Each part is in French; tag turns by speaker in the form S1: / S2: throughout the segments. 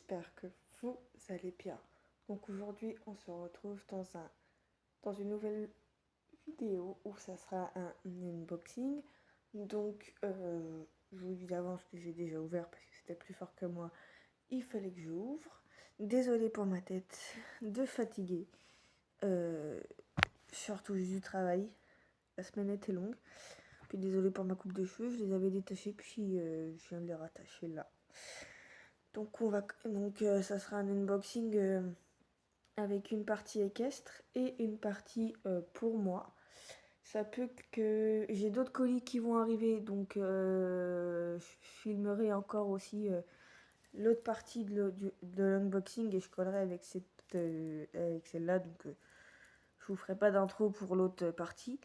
S1: j'espère que vous allez bien. Donc aujourd'hui, on se retrouve dans une nouvelle vidéo où ça sera un unboxing. Donc, je vous dis d'avance que j'ai déjà ouvert parce que c'était plus fort que moi. Il fallait que j'ouvre. Désolée pour ma tête de fatiguée. Surtout du travail. La semaine était longue. Puis désolée pour ma coupe de cheveux, je les avais détachés puis je viens de les rattacher là. Donc ça sera un unboxing avec une partie équestre et une partie pour moi. Ça peut que j'ai d'autres colis qui vont arriver, donc je filmerai encore aussi l'autre partie de l'unboxing et je collerai avec avec celle-là. Donc je vous ferai pas d'intro pour l'autre partie,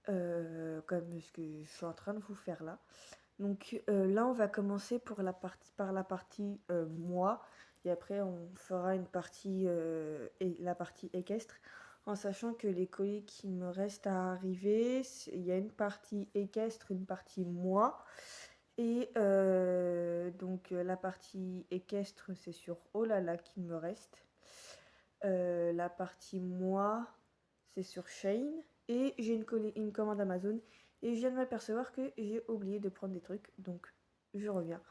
S1: comme ce que je suis en train de vous faire là. Donc là, on va commencer par la partie moi, et après on fera une partie la partie équestre, en sachant que les colis qui me restent à arriver, il y a une partie équestre, une partie moi, et la partie équestre, c'est sur Oh là là qui me reste. La partie moi, c'est sur Shein, et j'ai une commande Amazon. Et je viens de m'apercevoir que j'ai oublié de prendre des trucs, donc je reviens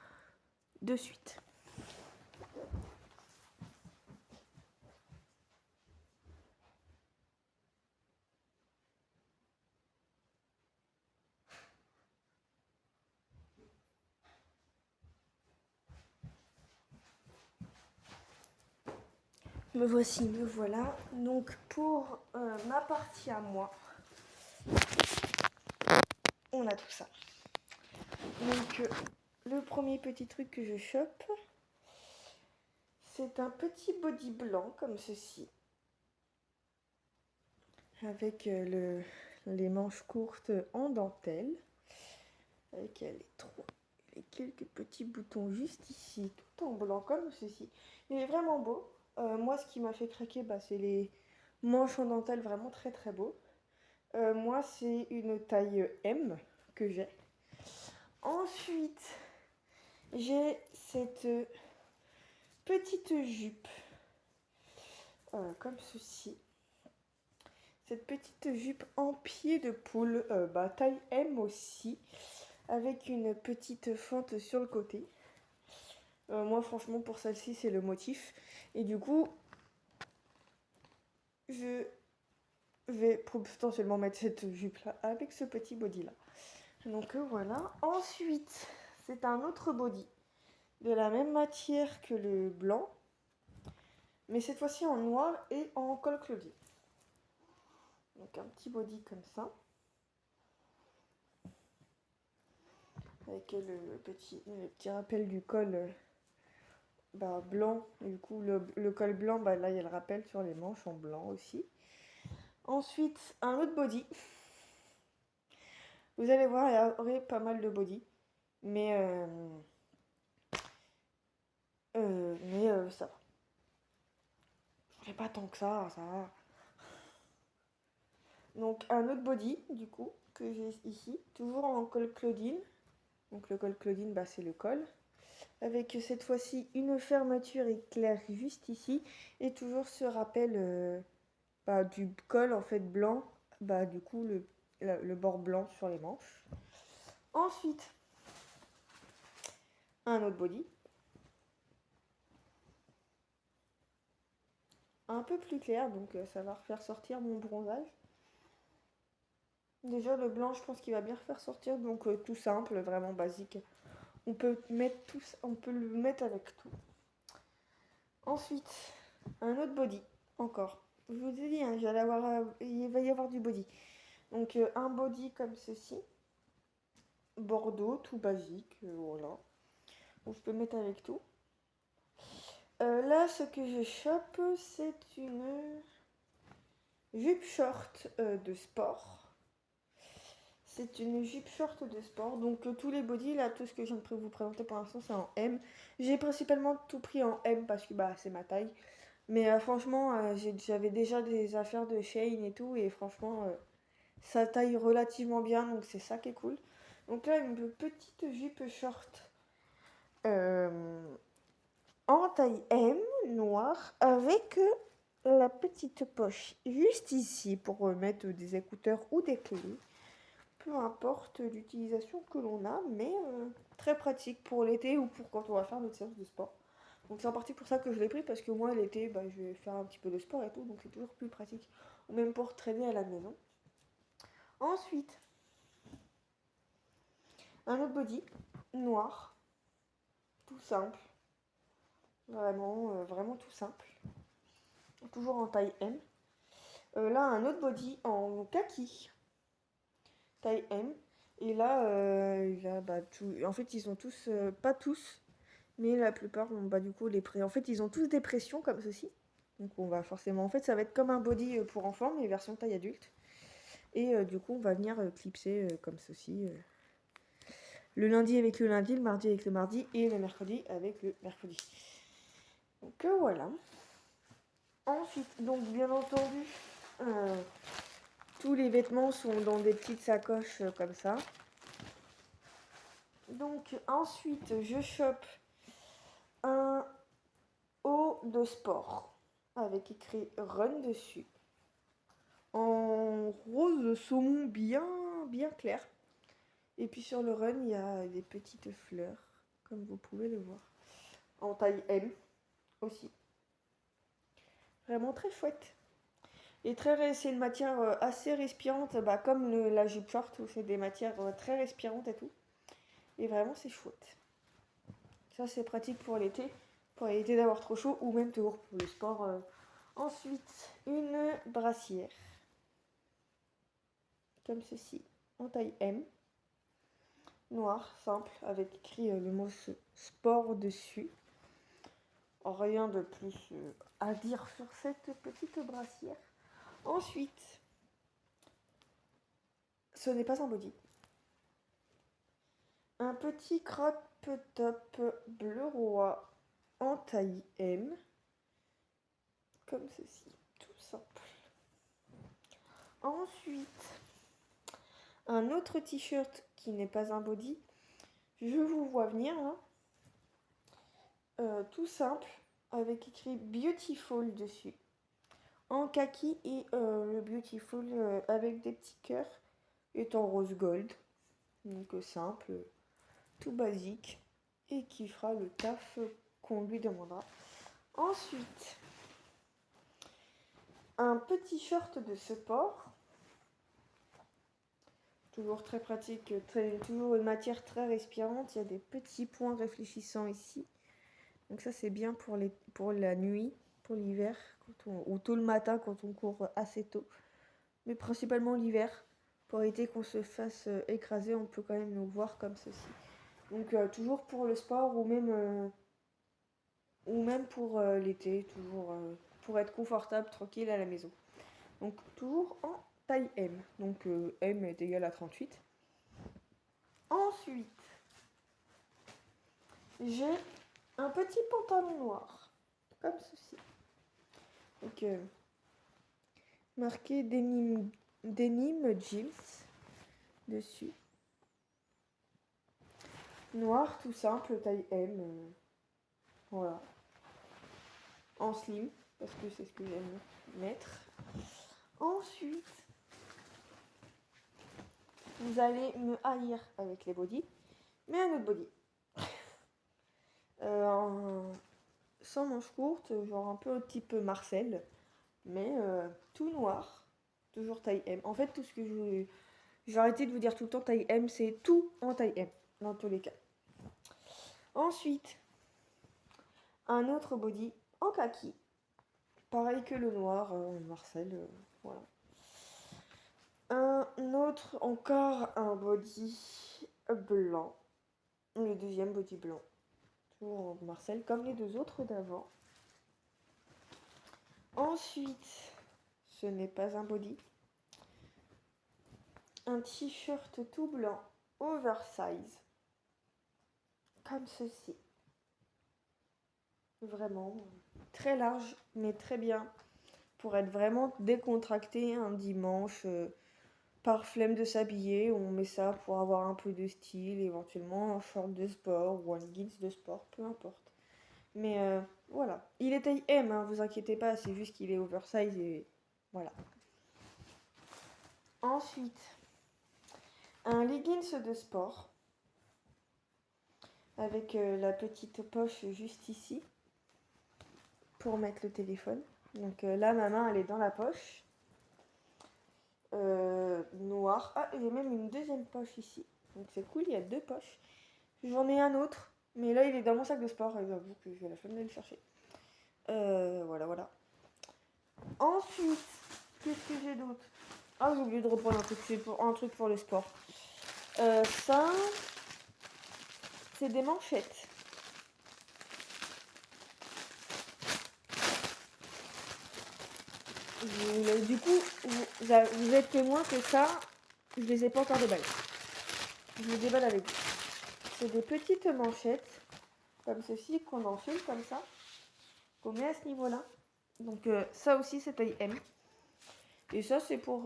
S1: de suite. Me voici, me voilà. Donc pour ma partie à moi, on a tout ça. Donc le premier petit truc que je chope, c'est un petit body blanc comme ceci, avec les manches courtes en dentelle, avec les quelques petits boutons juste ici, tout en blanc comme ceci. Il est vraiment beau. Moi, ce qui m'a fait craquer, c'est les manches en dentelle, vraiment très très beau. Moi, c'est une taille M que j'ai. Ensuite, j'ai cette petite jupe, comme ceci. Cette petite jupe en pied de poule, taille M aussi, avec une petite fente sur le côté. Moi, franchement, pour celle-ci, c'est le motif. Et du coup, je vais potentiellement mettre cette jupe-là avec ce petit body-là. Donc voilà. Ensuite, c'est un autre body de la même matière que le blanc, mais cette fois-ci en noir et en col Claudie. Donc un petit body comme ça, avec le petit rappel du col blanc. Et du coup, le col blanc, là, il y a le rappel sur les manches en blanc aussi. Ensuite, un autre body. Vous allez voir, il y aurait pas mal de body. Mais ça va. J'ai pas tant que ça va. Donc un autre body, du coup, que j'ai ici. Toujours en col Claudine. Donc le col Claudine, c'est le col. Avec cette fois-ci une fermeture éclair juste ici. Et toujours ce rappel du col en fait blanc. Du coup, le bord blanc sur les manches. Ensuite, un autre body. Un peu plus clair, donc ça va refaire sortir mon bronzage. Déjà le blanc, je pense qu'il va bien refaire sortir, donc tout simple, vraiment basique. On peut le mettre avec tout. Ensuite, un autre body, encore. Je vous ai dit, il va y avoir du body. Donc un body comme ceci, bordeaux, tout basique, voilà. Donc je peux le mettre avec tout. Là, ce que je chope, c'est une jupe short de sport. C'est une jupe short de sport. Donc tous les bodys, là, tout ce que je viens de vous présenter pour l'instant, c'est en M. J'ai principalement tout pris en M parce que c'est ma taille. Mais franchement, j'avais déjà des affaires de Shein et tout. Et franchement, ça taille relativement bien. Donc c'est ça qui est cool. Donc là, une petite jupe short en taille M, noir, avec la petite poche juste ici pour mettre des écouteurs ou des clés. Peu importe l'utilisation que l'on a, mais très pratique pour l'été ou pour quand on va faire notre séance de sport. Donc c'est en partie pour ça que je l'ai pris, parce que moi l'été, je vais faire un petit peu de sport et tout, donc c'est toujours plus pratique, ou même pour traîner à la maison. Ensuite, un autre body, noir, tout simple, vraiment tout simple, toujours en taille M. Là, un autre body en kaki, taille M. Et là, en fait, ils ont tous, pas tous, mais la plupart ont du coup en fait, ils ont tous des pressions comme ceci. Donc on va forcément, en fait, ça va être comme un body pour enfants, mais version taille adulte. Et du coup, on va venir clipser comme ceci. Le lundi avec le lundi, le mardi avec le mardi et le mercredi avec le mercredi. Donc voilà. Ensuite, donc bien entendu, tous les vêtements sont dans des petites sacoches comme ça. Donc ensuite, je chope un haut de sport avec écrit Run dessus. En rose saumon bien clair. Et puis sur le Run, il y a des petites fleurs, comme vous pouvez le voir. En taille M aussi. Vraiment très chouette. Et c'est une matière assez respirante, comme la jupe short, où c'est des matières très respirantes et tout. Et vraiment, c'est chouette. Ça, c'est pratique pour éviter d'avoir trop chaud, ou même toujours pour le sport. Ensuite, une brassière. Comme ceci, en taille M. Noir, simple, avec écrit le mot sport dessus. Rien de plus à dire sur cette petite brassière. Ensuite, ce n'est pas un body. Un petit crop top bleu roi en taille M. Comme ceci, tout simple. Ensuite, un autre t-shirt qui n'est pas un body. Je vous vois venir, hein. Tout simple, avec écrit Beautiful dessus. En kaki et le Beautiful avec des petits cœurs est en rose gold. Donc simple, tout basique et qui fera le taf qu'on lui demandera. Ensuite, un petit short de sport. Toujours très pratique, toujours une matière très respirante. Il y a des petits points réfléchissants ici. Donc ça c'est bien pour la nuit, pour l'hiver, ou tôt le matin quand on court assez tôt. Mais principalement l'hiver, pour éviter qu'on se fasse écraser, on peut quand même nous voir comme ceci. Donc toujours pour le sport ou même pour l'été, toujours pour être confortable, tranquille à la maison. Donc toujours en taille M. Donc M est égal à 38. Ensuite, j'ai un petit pantalon noir, comme ceci. Donc marqué denim jeans dessus. Noir, tout simple, taille M. Voilà. En slim, parce que c'est ce que j'aime mettre. Ensuite, vous allez me haïr avec les bodys, mais un autre body. Sans manches courtes, genre un peu type Marcel, mais tout noir, toujours taille M. En fait, tout ce que je vais arrêter de vous dire tout le temps taille M, c'est tout en taille M, dans tous les cas. Ensuite, un autre body en kaki, pareil que le noir, Marcel, voilà. Encore un body blanc, le deuxième body blanc, toujours en Marcel, comme les deux autres d'avant. Ensuite, ce n'est pas un body, un t-shirt tout blanc, oversize, comme ceci. Vraiment très large, mais très bien, pour être vraiment décontracté un dimanche, par flemme de s'habiller, on met ça pour avoir un peu de style, éventuellement un short de sport ou un jeans de sport, peu importe. Mais voilà. Il est taille M, hein, vous inquiétez pas, c'est juste qu'il est oversize et voilà. Ensuite, un leggings de sport avec la petite poche juste ici pour mettre le téléphone. Donc là, ma main, elle est dans la poche. Noire. Ah, j'ai même une deuxième poche ici. Donc c'est cool, il y a 2 poches. J'en ai un autre, mais là, il est dans mon sac de sport et j'avoue que j'ai la flemme d'aller le chercher. Voilà. Ensuite, qu'est-ce que j'ai d'autre? Ah, j'ai oublié de reprendre un truc, un truc pour le sport. Ça, c'est des manchettes. Du coup, vous êtes témoin que ça, je les ai pas encore déballées. Je les déballe avec vous. C'est des petites manchettes, comme ceci, qu'on enfile comme ça, qu'on met à ce niveau-là. Donc ça aussi, c'est taille M. Et ça, c'est pour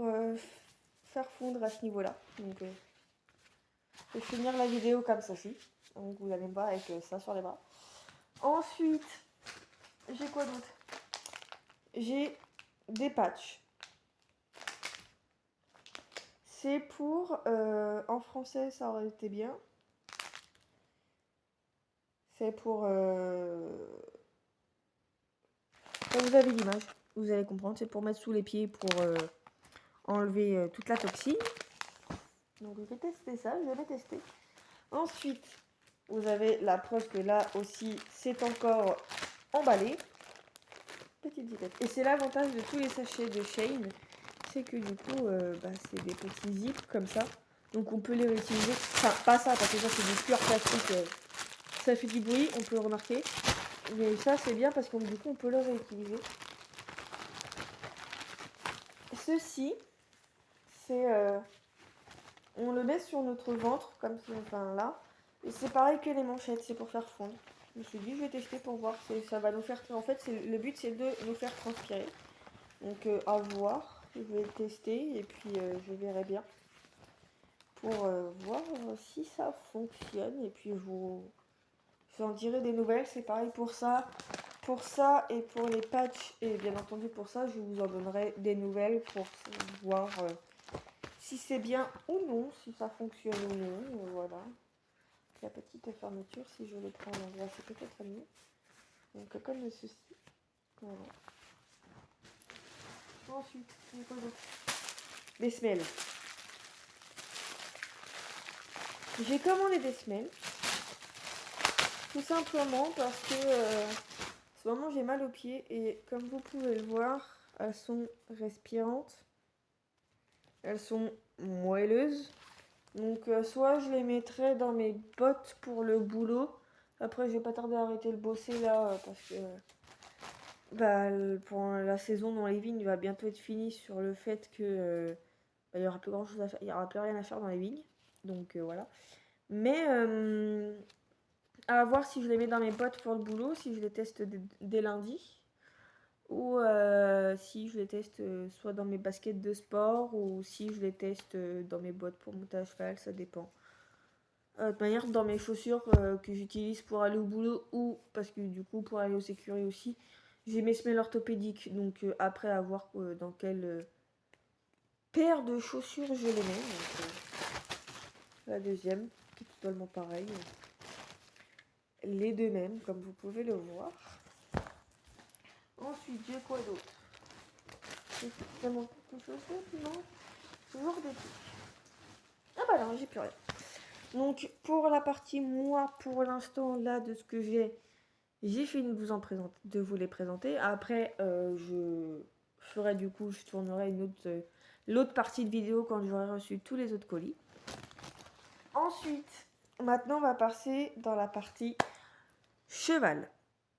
S1: faire fondre à ce niveau-là. Donc je vais finir la vidéo comme ceci. Donc vous allez me voir avec ça sur les bras. Ensuite, j'ai quoi d'autre? J'ai des patchs. C'est pour... en français, ça aurait été bien. C'est pour... vous avez l'image, vous allez comprendre. C'est pour mettre sous les pieds pour enlever toute la toxine. Donc je vais tester ça, je vais tester. Ensuite, vous avez la preuve que là aussi, c'est encore emballé. Petite zipette. Et c'est l'avantage de tous les sachets de Shein, c'est que du coup, c'est des petits zips comme ça. Donc on peut les réutiliser. Enfin, pas ça, parce que ça c'est du pur plastique. Ça fait du bruit, on peut le remarquer. Mais ça c'est bien parce que du coup on peut le réutiliser. Ceci, c'est... on le met sur notre ventre, comme ça, enfin là. Et c'est pareil que les manchettes, c'est pour faire fondre. Je me suis dit, je vais tester pour voir. Ça va nous faire... En fait, le but, c'est de nous faire transpirer. Donc, à voir. Je vais tester et puis je verrai bien. Pour voir si ça fonctionne. Et puis, je vous en dirai des nouvelles. C'est pareil pour ça. Pour ça et pour les patchs. Et bien entendu, pour ça, je vous en donnerai des nouvelles pour voir si c'est bien ou non. Si ça fonctionne ou non. Voilà. La petite fermeture, si je le prends à l'endroit, c'est peut-être mieux. Donc comme ceci. Voilà. Ensuite, des semelles. J'ai commandé des semelles. Tout simplement parce que en ce moment j'ai mal aux pieds et comme vous pouvez le voir, elles sont respirantes. Elles sont moelleuses. Donc soit je les mettrai dans mes bottes pour le boulot. Après je vais pas tarder à arrêter le bosser là parce que pour la saison dans les vignes va bientôt être finie sur le fait que il y aura plus grand chose à faire, il y aura plus rien à faire dans les vignes. Donc voilà. Mais à voir si je les mets dans mes bottes pour le boulot, si je les teste dès lundi. Ou si je les teste soit dans mes baskets de sport ou si je les teste dans mes bottes pour monter à cheval, ça dépend. De toute manière, dans mes chaussures que j'utilise pour aller au boulot ou parce que du coup pour aller au sécurité aussi, j'ai mes semelles orthopédiques. Donc après à voir dans quelle paire de chaussures je les mets. Donc, la deuxième, qui est totalement pareil. Les deux mêmes, comme vous pouvez le voir. Ensuite, j'ai quoi d'autre? J'ai vraiment quelque chose d'autre, non? Toujours des trucs. Ah bah non, j'ai plus rien. Donc, pour la partie moi, pour l'instant, là, de ce que j'ai fini de vous les présenter. Après, je ferai du coup, je tournerai l'autre partie de vidéo quand j'aurai reçu tous les autres colis. Ensuite, maintenant, on va passer dans la partie cheval.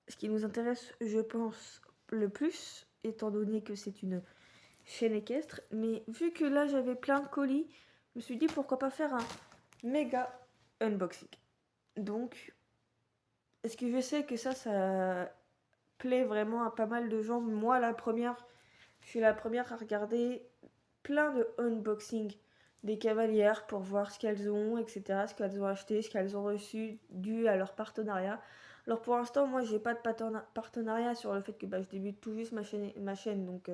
S1: Ce qui nous intéresse, je pense, le plus, étant donné que c'est une chaîne équestre. Mais vu que là, j'avais plein de colis, je me suis dit pourquoi pas faire un méga unboxing. Donc, est-ce que je sais que ça plaît vraiment à pas mal de gens. Moi, je suis la première à regarder plein de unboxing des cavalières pour voir ce qu'elles ont, etc., ce qu'elles ont acheté, ce qu'elles ont reçu dû à leur partenariat. Alors pour l'instant, moi, j'ai pas de partenariat sur le fait que je débute tout juste ma chaîne. Donc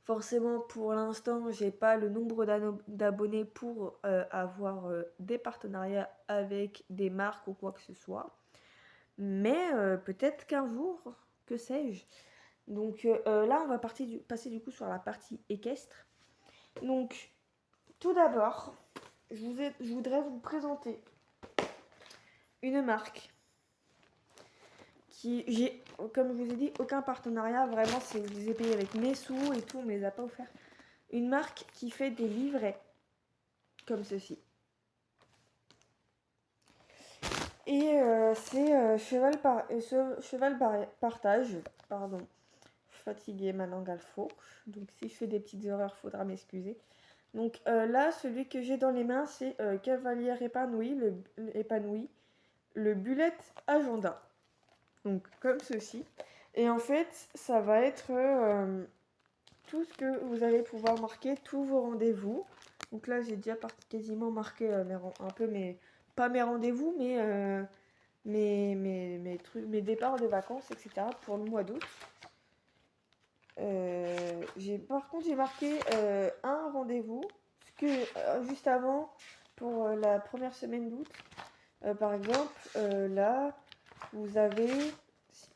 S1: forcément, pour l'instant, j'ai pas le nombre d'abonnés pour avoir des partenariats avec des marques ou quoi que ce soit. Mais peut-être qu'un jour, que sais-je. Donc là, on va passer du coup sur la partie équestre. Donc, tout d'abord, je voudrais vous présenter une marque j'ai, comme je vous ai dit, aucun partenariat. Vraiment, je les ai payés avec mes sous et tout, on me les a pas offerts. Une marque qui fait des livrets comme ceci. Et c'est cheval partage. Pardon, je suis fatiguée, ma langue elle fourche. Donc si je fais des petites erreurs, faudra m'excuser. Donc là, celui que j'ai dans les mains, c'est Cavalier épanoui, le bullet agenda. Donc comme ceci. Et en fait, ça va être tout ce que vous allez pouvoir marquer, tous vos rendez-vous. Donc là, j'ai déjà quasiment marqué pas mes rendez-vous, mais mes départs de vacances, etc. pour le mois d'août. Par contre, j'ai marqué un rendez-vous, juste avant, pour la première semaine d'août. Par exemple, là, vous avez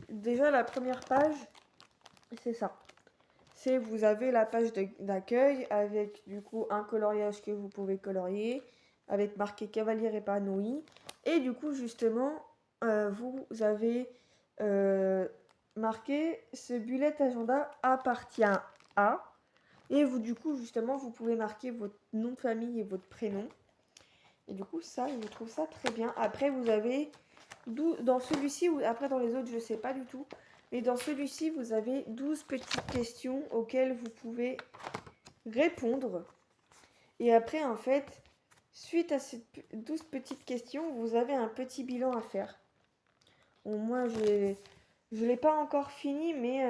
S1: déjà la première page, c'est ça. Vous avez la page d'accueil avec du coup un coloriage que vous pouvez colorier, avec marqué Cavalier épanoui. Et du coup, justement, vous avez marqué ce bullet agenda appartient à. Et vous, du coup, justement, vous pouvez marquer votre nom de famille et votre prénom. Et du coup, ça, je trouve ça très bien. Après, vous avez, dans celui-ci, ou après dans les autres, je ne sais pas du tout. Mais dans celui-ci, vous avez 12 petites questions auxquelles vous pouvez répondre. Et après, en fait, suite à ces 12 petites questions, vous avez un petit bilan à faire. Bon, moi, je ne l'ai pas encore fini, mais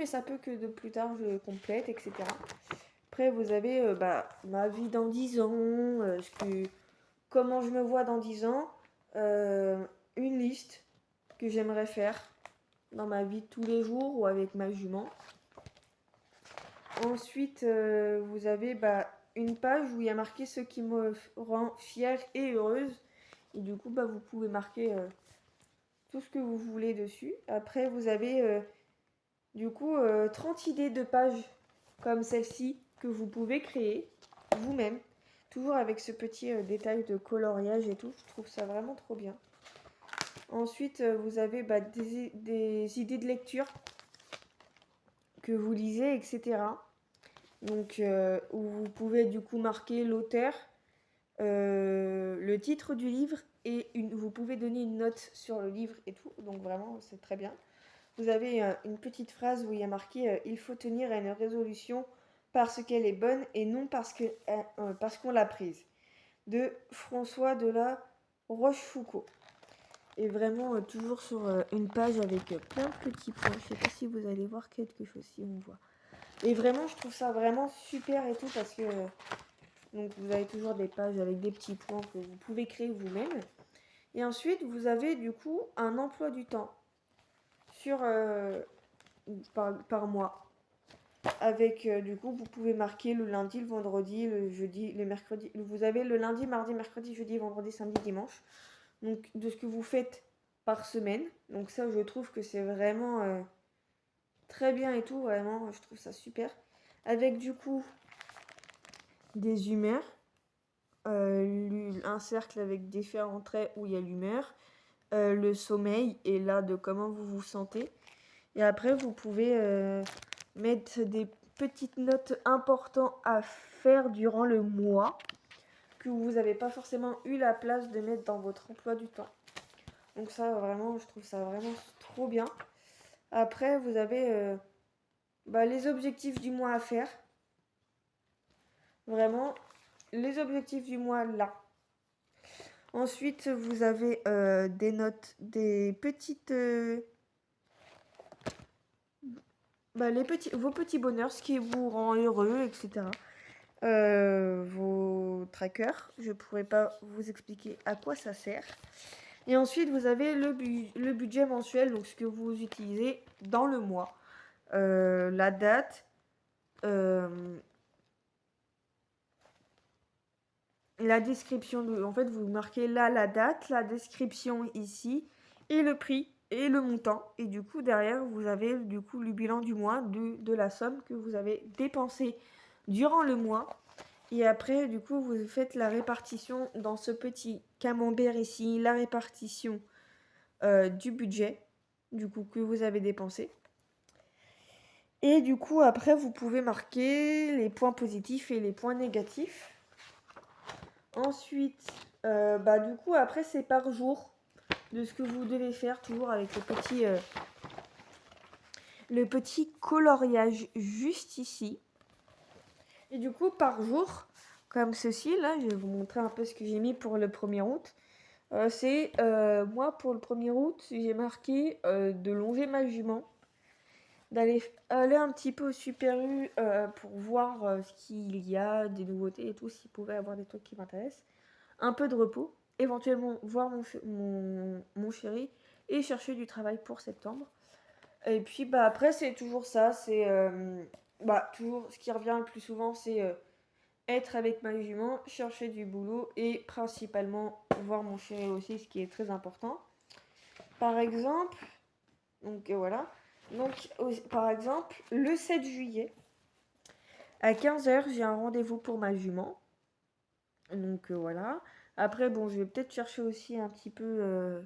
S1: ça peut que de plus tard je complète, etc. Après, vous avez ma vie dans 10 ans, comment je me vois dans 10 ans, une liste que j'aimerais faire dans ma vie de tous les jours ou avec ma jument. Ensuite, vous avez une page où il y a marqué ce qui me rend fière et heureuse. Et du coup, vous pouvez marquer tout ce que vous voulez dessus. Après, vous avez du coup 30 idées de pages comme celle-ci que vous pouvez créer vous-même. Toujours avec ce petit détail de coloriage et tout. Je trouve ça vraiment trop bien. Ensuite, vous avez des idées de lecture que vous lisez, etc. Donc, où vous pouvez du coup marquer l'auteur, le titre du livre et vous pouvez donner une note sur le livre et tout. Donc vraiment, c'est très bien. Vous avez une petite phrase où il y a marqué il faut tenir à une résolution parce qu'elle est bonne et non parce qu'on l'a prise. De François de la Rochefoucauld. Et vraiment toujours sur une page avec plein de petits points. Je sais pas si vous allez voir quelque chose, si on voit. Et vraiment, je trouve ça vraiment super et tout parce que donc vous avez toujours des pages avec des petits points que vous pouvez créer vous-même. Et ensuite, vous avez du coup un emploi du temps sur par mois. Avec du coup, vous pouvez marquer le lundi, le vendredi, le jeudi, le mercredi. Vous avez le lundi, mardi, mercredi, jeudi, vendredi, samedi, dimanche. Donc de ce que vous faites par semaine. Donc ça, je trouve que c'est vraiment très bien et tout. Vraiment, je trouve ça super. Avec du coup des humeurs. Un cercle avec différents traits où il y a l'humeur. Le sommeil et là de comment vous vous sentez. Et après, vous pouvez mettre des petites notes importantes à faire durant le mois que vous n'avez pas forcément eu la place de mettre dans votre emploi du temps. Donc ça, vraiment, je trouve ça vraiment trop bien. Après, vous avez les objectifs du mois à faire. Vraiment, les objectifs du mois là. Ensuite, vous avez des notes, des petites... vos petits bonheurs, ce qui vous rend heureux, etc. vos trackers. Je ne pourrais pas vous expliquer à quoi ça sert. Et ensuite, vous avez le budget mensuel, donc ce que vous utilisez dans le mois. La date, la description. En fait, vous marquez là la date, la description ici, et le prix et le montant. Et du coup, derrière, vous avez du coup le bilan du mois de la somme que vous avez dépensée durant le mois. Et après, du coup, vous faites la répartition dans ce petit camembert ici, la répartition du budget, du coup, que vous avez dépensé. Et du coup, après, vous pouvez marquer les points positifs et les points négatifs. Ensuite, du coup, après, c'est par jour de ce que vous devez faire, toujours avec le petit coloriage juste ici. Et du coup, par jour, comme ceci, là, je vais vous montrer un peu ce que j'ai mis pour le 1er août. Moi, pour le 1er août, j'ai marqué de longer ma jument, d'aller aller un petit peu au Super U pour voir ce qu'il y a, des nouveautés et tout, s'il pouvait avoir des trucs qui m'intéressent. Un peu de repos, éventuellement voir mon chéri et chercher du travail pour septembre. Et puis après, c'est toujours ça, c'est toujours ce qui revient le plus souvent, c'est être avec ma jument, chercher du boulot et principalement voir mon chéri aussi, ce qui est très important. Par exemple, voilà. Par exemple, le 7 juillet, à 15h, j'ai un rendez-vous pour ma jument. Voilà. Après, je vais peut-être chercher aussi un petit peu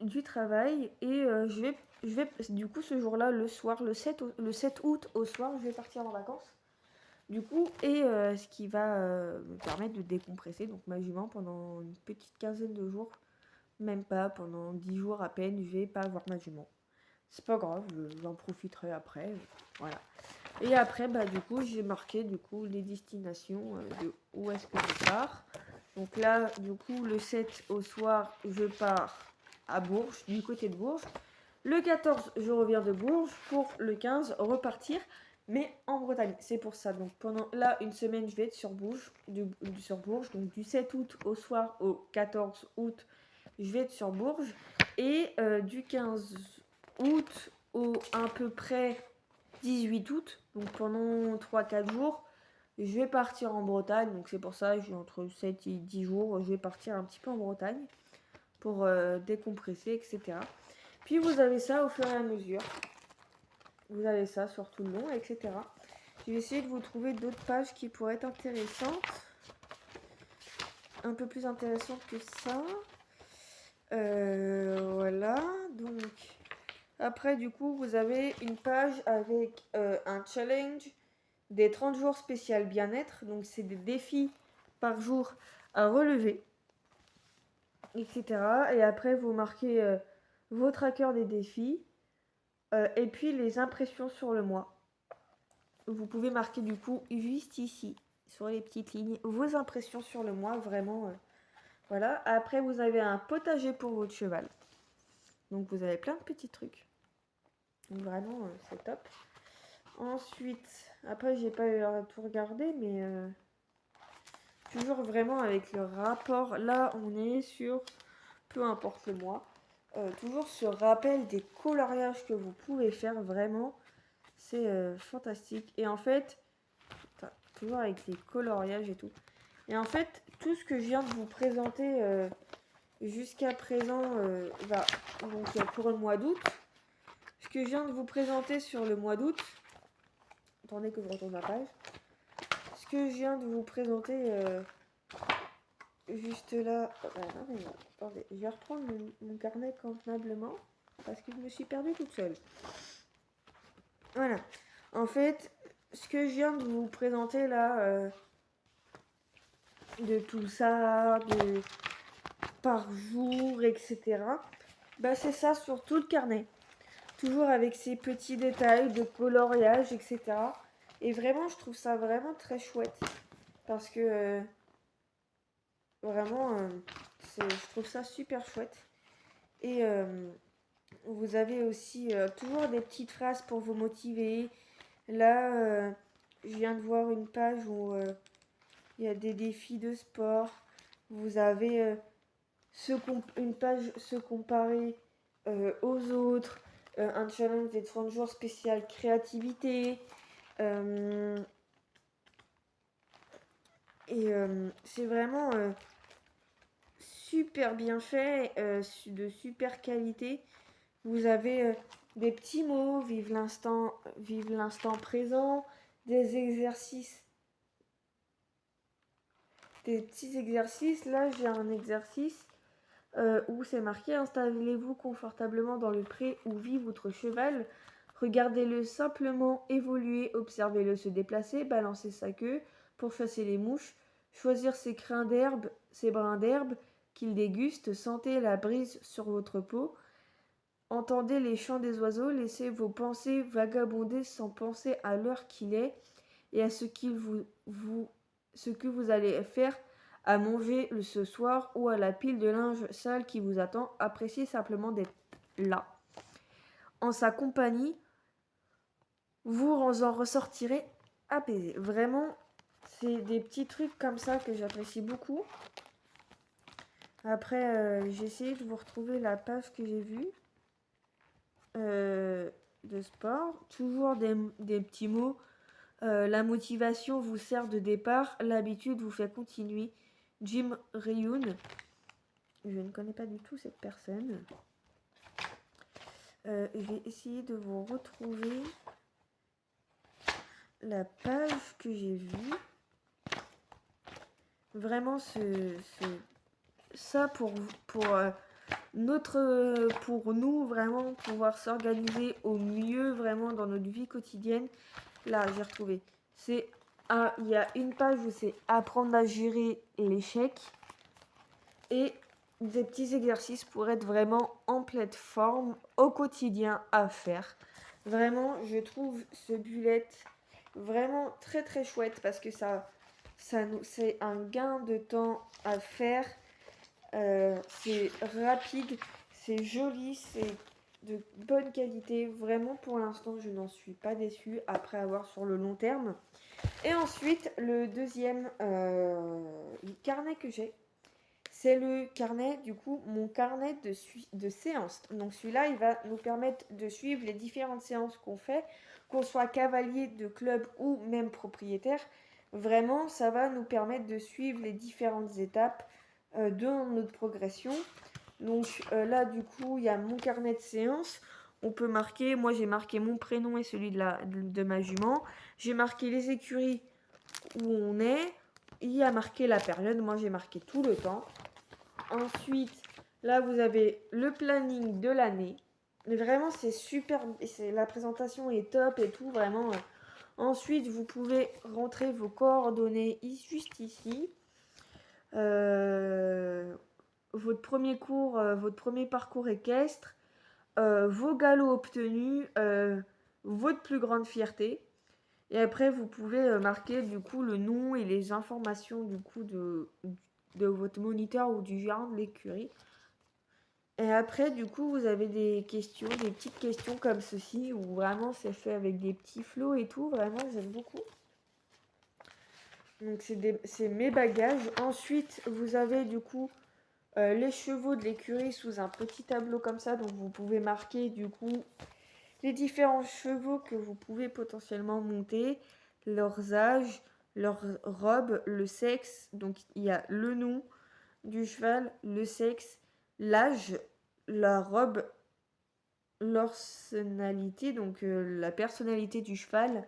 S1: du travail. Et je vais, du coup, ce jour-là, le soir, le 7 août au soir, je vais partir en vacances. Du coup, ce qui va me permettre de décompresser donc ma jument pendant une petite quinzaine de jours. Même pas, pendant 10 jours à peine, je vais pas avoir ma jument. C'est pas grave, j'en profiterai après. Voilà. Et après, du coup, j'ai marqué les destinations de où est-ce que je pars. Donc là, du coup, le 7 au soir, je pars à Bourges, du côté de Bourges. Le 14, je reviens de Bourges pour le 15 repartir, mais en Bretagne. C'est pour ça. Donc pendant là, une semaine, je vais être sur Bourges. Donc du 7 août au soir au 14 août, je vais être sur Bourges. Et du 15 août au à peu près 18 août, donc pendant 3-4 jours, je vais partir en Bretagne. Donc c'est pour ça, j'ai entre 7 et 10 jours, je vais partir un petit peu en Bretagne pour décompresser, etc. Puis vous avez ça au fur et à mesure. Vous avez ça sur tout le long, etc. Je vais essayer de vous trouver d'autres pages qui pourraient être intéressantes. Un peu plus intéressantes que ça. Voilà, donc... Après, du coup, vous avez une page avec un challenge des 30 jours spécial bien-être. Donc, c'est des défis par jour à relever, etc. Et après, vous marquez vos trackers des défis et puis les impressions sur le mois. Vous pouvez marquer du coup juste ici, sur les petites lignes, vos impressions sur le mois. Vraiment, voilà. Après, vous avez un potager pour votre cheval. Donc, vous avez plein de petits trucs. Donc vraiment, c'est top. Ensuite, après, j'ai pas eu à tout regarder, mais toujours vraiment avec le rapport. Là, on est sur, peu importe le mois, toujours ce rappel des coloriages que vous pouvez faire. Vraiment, c'est fantastique. Et en fait, toujours avec les coloriages et tout. Et en fait, tout ce que je viens de vous présenter jusqu'à présent, pour le mois d'août, ce que je viens de vous présenter sur le mois d'août, attendez que je retourne la page. Ce que je viens de vous présenter juste là. Attendez, je vais reprendre mon carnet convenablement parce que je me suis perdue toute seule. Voilà. En fait, ce que je viens de vous présenter là, de tout ça, de par jour, etc. C'est ça sur tout le carnet. Toujours avec ces petits détails de coloriage, etc. Et vraiment, je trouve ça vraiment très chouette. Parce que vraiment, je trouve ça super chouette. Et vous avez aussi toujours des petites phrases pour vous motiver. Là, je viens de voir une page où il y a des défis de sport. Vous avez une page se comparer aux autres, un challenge des 30 jours spécial créativité. C'est vraiment super bien fait, de super qualité. Vous avez des petits mots, vive l'instant présent, des exercices, des petits exercices. Là, j'ai un exercice où c'est marqué: installez-vous confortablement dans le pré où vit votre cheval. Regardez-le simplement évoluer, observez-le se déplacer, balancer sa queue pour chasser les mouches, choisir ses brins d'herbe qu'il déguste, sentez la brise sur votre peau, entendez les chants des oiseaux, laissez vos pensées vagabonder sans penser à l'heure qu'il est et à ce que vous allez faire à manger ce soir ou à la pile de linge sale qui vous attend. Appréciez simplement d'être là. En sa compagnie, vous en ressortirez apaisé. Vraiment, c'est des petits trucs comme ça que j'apprécie beaucoup. Après, j'ai essayé de vous retrouver la page que j'ai vue de sport. Toujours des petits mots. La motivation vous sert de départ, l'habitude vous fait continuer. Jim Ryoun. Je ne connais pas du tout cette personne. Je vais essayer de vous retrouver la page que j'ai vue. Vraiment, ça pour nous, vraiment pouvoir s'organiser au mieux vraiment dans notre vie quotidienne. Là, j'ai retrouvé. Il y a une page où c'est apprendre à gérer l'échec et des petits exercices pour être vraiment en pleine forme au quotidien à faire. Vraiment, je trouve ce bullet vraiment très très chouette parce que c'est un gain de temps à faire. C'est rapide, c'est joli, c'est de bonne qualité. Vraiment, pour l'instant, je n'en suis pas déçue après avoir sur le long terme. Et ensuite, le deuxième carnet que j'ai, c'est le carnet, du coup, mon carnet de séances. Donc celui-là, il va nous permettre de suivre les différentes séances qu'on fait, qu'on soit cavalier de club ou même propriétaire. Vraiment, ça va nous permettre de suivre les différentes étapes de notre progression. Donc là, du coup, il y a mon carnet de séances. On peut marquer, moi j'ai marqué mon prénom et celui de ma jument. J'ai marqué les écuries où on est. Il y a marqué la période, moi j'ai marqué tout le temps. Ensuite, là vous avez le planning de l'année. Mais vraiment c'est super, la présentation est top et tout, vraiment. Ensuite, vous pouvez rentrer vos coordonnées juste ici. Votre premier parcours équestre, vos galops obtenus, votre plus grande fierté. Et après, vous pouvez marquer du coup le nom et les informations du coup de votre moniteur ou du gérant de l'écurie. Et après, du coup, vous avez des petites questions comme ceci, où vraiment c'est fait avec des petits flots et tout. Vraiment, j'aime beaucoup. Donc, c'est mes bagages. Ensuite, vous avez du coup les chevaux de l'écurie sous un petit tableau comme ça. Donc, vous pouvez marquer du coup les différents chevaux que vous pouvez potentiellement monter, leurs âges, leur robe, le sexe. Donc, il y a le nom du cheval, le sexe, l'âge, la robe, l'orsenalité, donc la personnalité du cheval,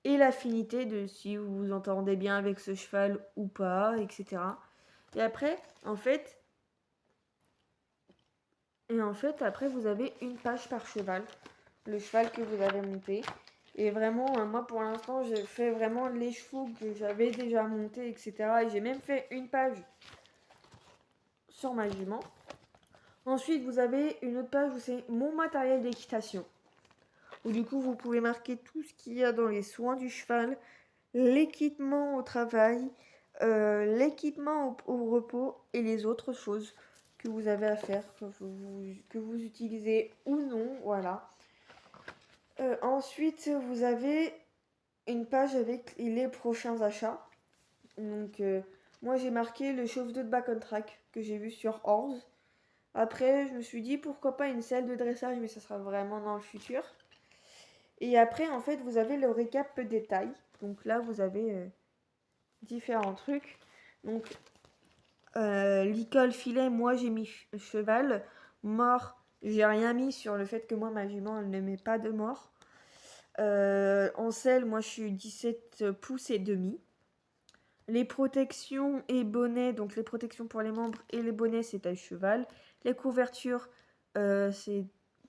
S1: et l'affinité de si vous vous entendez bien avec ce cheval ou pas, etc. Et après, après, vous avez une page par cheval, le cheval que vous avez monté. Et vraiment, moi pour l'instant, j'ai fait vraiment les chevaux que j'avais déjà montés, etc. Et j'ai même fait une page sur ma jument. Ensuite, vous avez une autre page où c'est mon matériel d'équitation. Où du coup, vous pouvez marquer tout ce qu'il y a dans les soins du cheval, l'équipement au travail, l'équipement au repos et les autres choses que vous avez à faire, que vous utilisez ou non. Voilà. Ensuite, vous avez une page avec les prochains achats. Donc, moi, j'ai marqué le chauffe-d'eau de Back on Track que j'ai vu sur Orz. Après, je me suis dit pourquoi pas une salle de dressage, mais ça sera vraiment dans le futur. Et après, en fait, vous avez le récap détail. Donc là, vous avez différents trucs. Donc, l'école filet, moi j'ai mis cheval. Mort, j'ai rien mis sur le fait que moi, ma jument, elle ne met pas de mort. En selle, moi je suis 17 pouces et demi. Les protections et bonnets, donc les protections pour les membres et les bonnets, c'est taille cheval. Les couvertures, c'est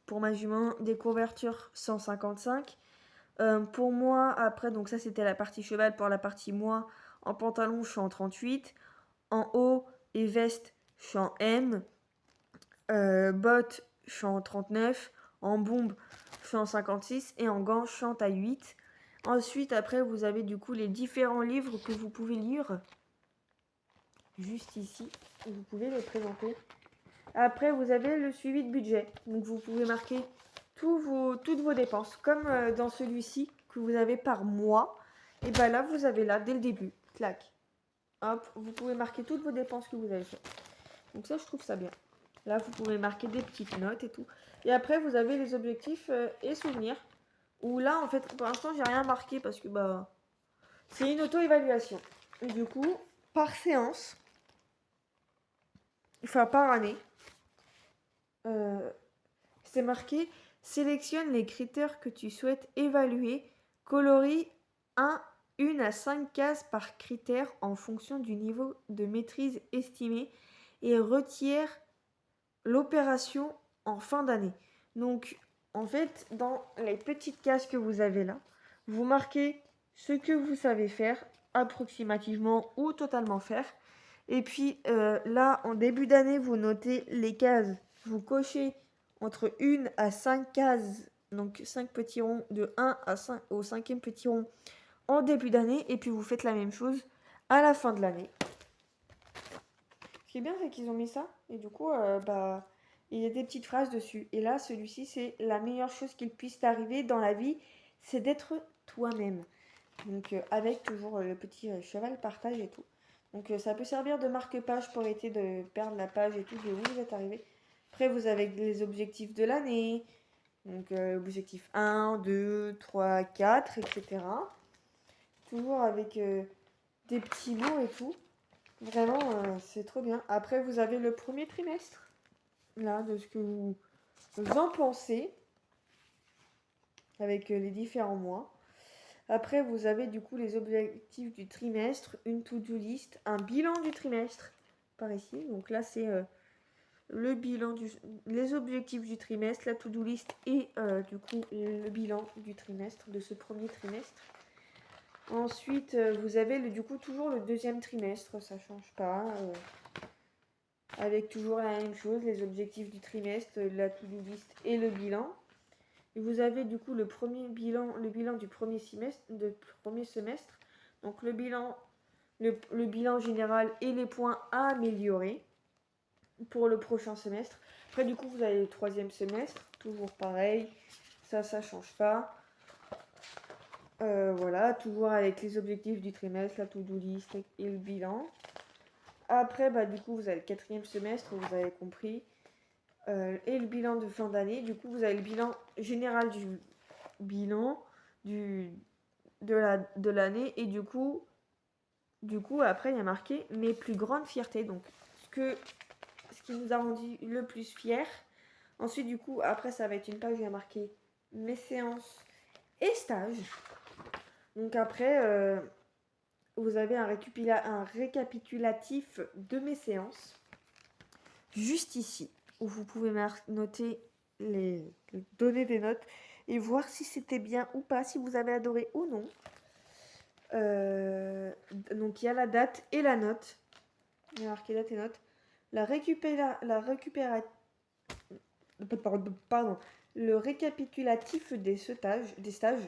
S1: pour ma jument des couvertures 155. Pour moi, après, donc ça c'était la partie cheval. Pour la partie moi, en pantalon, je suis en 38. En haut et veste, je suis en M. Bottes, je suis en 39. En bombe, je suis en 56. Et en gants, je suis en taille 8. Ensuite, après, vous avez du coup les différents livres que vous pouvez lire. Juste ici, vous pouvez les présenter. Après, vous avez le suivi de budget. Donc, vous pouvez marquer toutes vos dépenses. Comme dans celui-ci que vous avez par mois. Et bien là, vous avez là, dès le début. Clac. Hop, vous pouvez marquer toutes vos dépenses que vous avez faites. Donc ça, je trouve ça bien. Là, vous pouvez marquer des petites notes et tout. Et après, vous avez les objectifs et souvenirs. Où là, en fait, pour l'instant, j'ai rien marqué parce que bah c'est une auto-évaluation. Et du coup, par séance, enfin par année, c'est marqué sélectionne les critères que tu souhaites évaluer, colorie 1 à 5 cases par critère en fonction du niveau de maîtrise estimé et retire l'opération en fin d'année. Donc, en fait, dans les petites cases que vous avez là, vous marquez ce que vous savez faire, approximativement ou totalement faire. Et puis là, en début d'année, vous notez les cases. Vous cochez entre 1 à 5 cases, donc 5 petits ronds, de 1 à 5 au 5e petit rond en début d'année. Et puis vous faites la même chose à la fin de l'année. Ce qui est bien, c'est qu'ils ont mis ça. Et du coup, bah, il y a des petites phrases dessus. Et là, celui-ci, c'est la meilleure chose qu'il puisse t'arriver dans la vie, c'est d'être toi-même. Donc, avec toujours le petit cheval partage et tout. Donc, ça peut servir de marque-page pour éviter de perdre la page et tout de où vous êtes arrivé. Après, vous avez les objectifs de l'année. Donc, objectif 1, 2, 3, 4, etc. Toujours avec des petits mots et tout. Vraiment, c'est trop bien. Après, vous avez le premier trimestre, là, de ce que vous en pensez, avec les différents mois. Après, vous avez du coup les objectifs du trimestre, une to-do list, un bilan du trimestre, par ici. Donc là, c'est le bilan les objectifs du trimestre, la to-do list et du coup le bilan du trimestre, de ce premier trimestre. Ensuite, vous avez du coup toujours le deuxième trimestre, ça change pas. Avec toujours la même chose, les objectifs du trimestre, la to-do list et le bilan. Et vous avez du coup le bilan du premier semestre. Donc le bilan général et les points à améliorer pour le prochain semestre. Après du coup vous avez le troisième semestre, toujours pareil, ça change pas. Voilà, toujours avec les objectifs du trimestre, la to-do list et le bilan. Après, bah, du coup, vous avez le quatrième semestre, vous avez compris. Et le bilan de fin d'année. Du coup, vous avez le bilan général du bilan de l'année. Et du coup, après, il y a marqué mes plus grandes fiertés. Donc, ce qui nous a rendu le plus fiers. Ensuite, du coup, après, ça va être une page où il y a marqué mes séances et stages. Donc, après, vous avez un récapitulatif de mes séances. Juste ici, où vous pouvez noter donner des notes et voir si c'était bien ou pas, si vous avez adoré ou non. Donc il y a la date et la note. Il y a marqué date et note. Le récapitulatif des stages.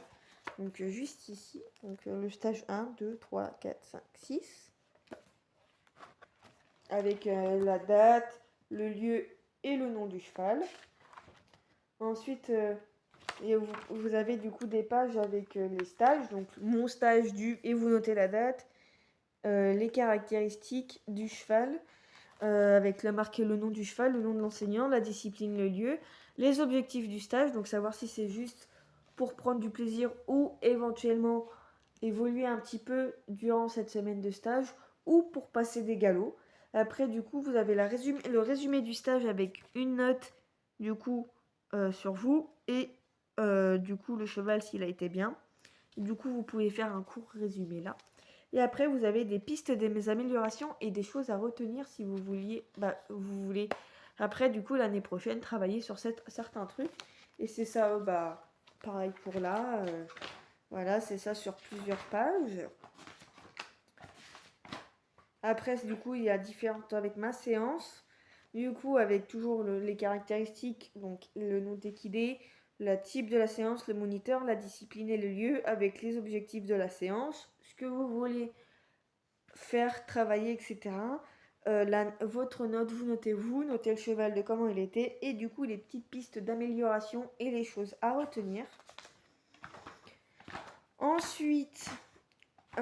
S1: Donc juste ici. Donc le stage 1, 2, 3, 4, 5, 6. Avec la date, le lieu et le nom du cheval. Ensuite, Et vous avez du coup des pages avec les stages, donc mon stage du, et vous notez la date, les caractéristiques du cheval, avec la marqué le nom du cheval, le nom de l'enseignant, la discipline, le lieu, les objectifs du stage, donc savoir si c'est juste pour prendre du plaisir ou éventuellement évoluer un petit peu durant cette semaine de stage ou pour passer des galops. Après, du coup, vous avez le résumé du stage avec une note, du coup, sur vous et du coup, le cheval s'il a été bien. Du coup, vous pouvez faire un court résumé là. Et après, vous avez des pistes, des améliorations et des choses à retenir si vous voulez après, du coup, l'année prochaine, travailler sur certains trucs. Et c'est ça, pareil pour là. Voilà, c'est ça sur plusieurs pages. Après, du coup, il y a différentes avec ma séance. Du coup, avec toujours les caractéristiques, donc le nom d'équidé, le type de la séance, le moniteur, la discipline et le lieu, avec les objectifs de la séance, ce que vous voulez faire, travailler, etc. Votre note, vous notez le cheval de comment il était, et du coup les petites pistes d'amélioration et les choses à retenir. Ensuite, et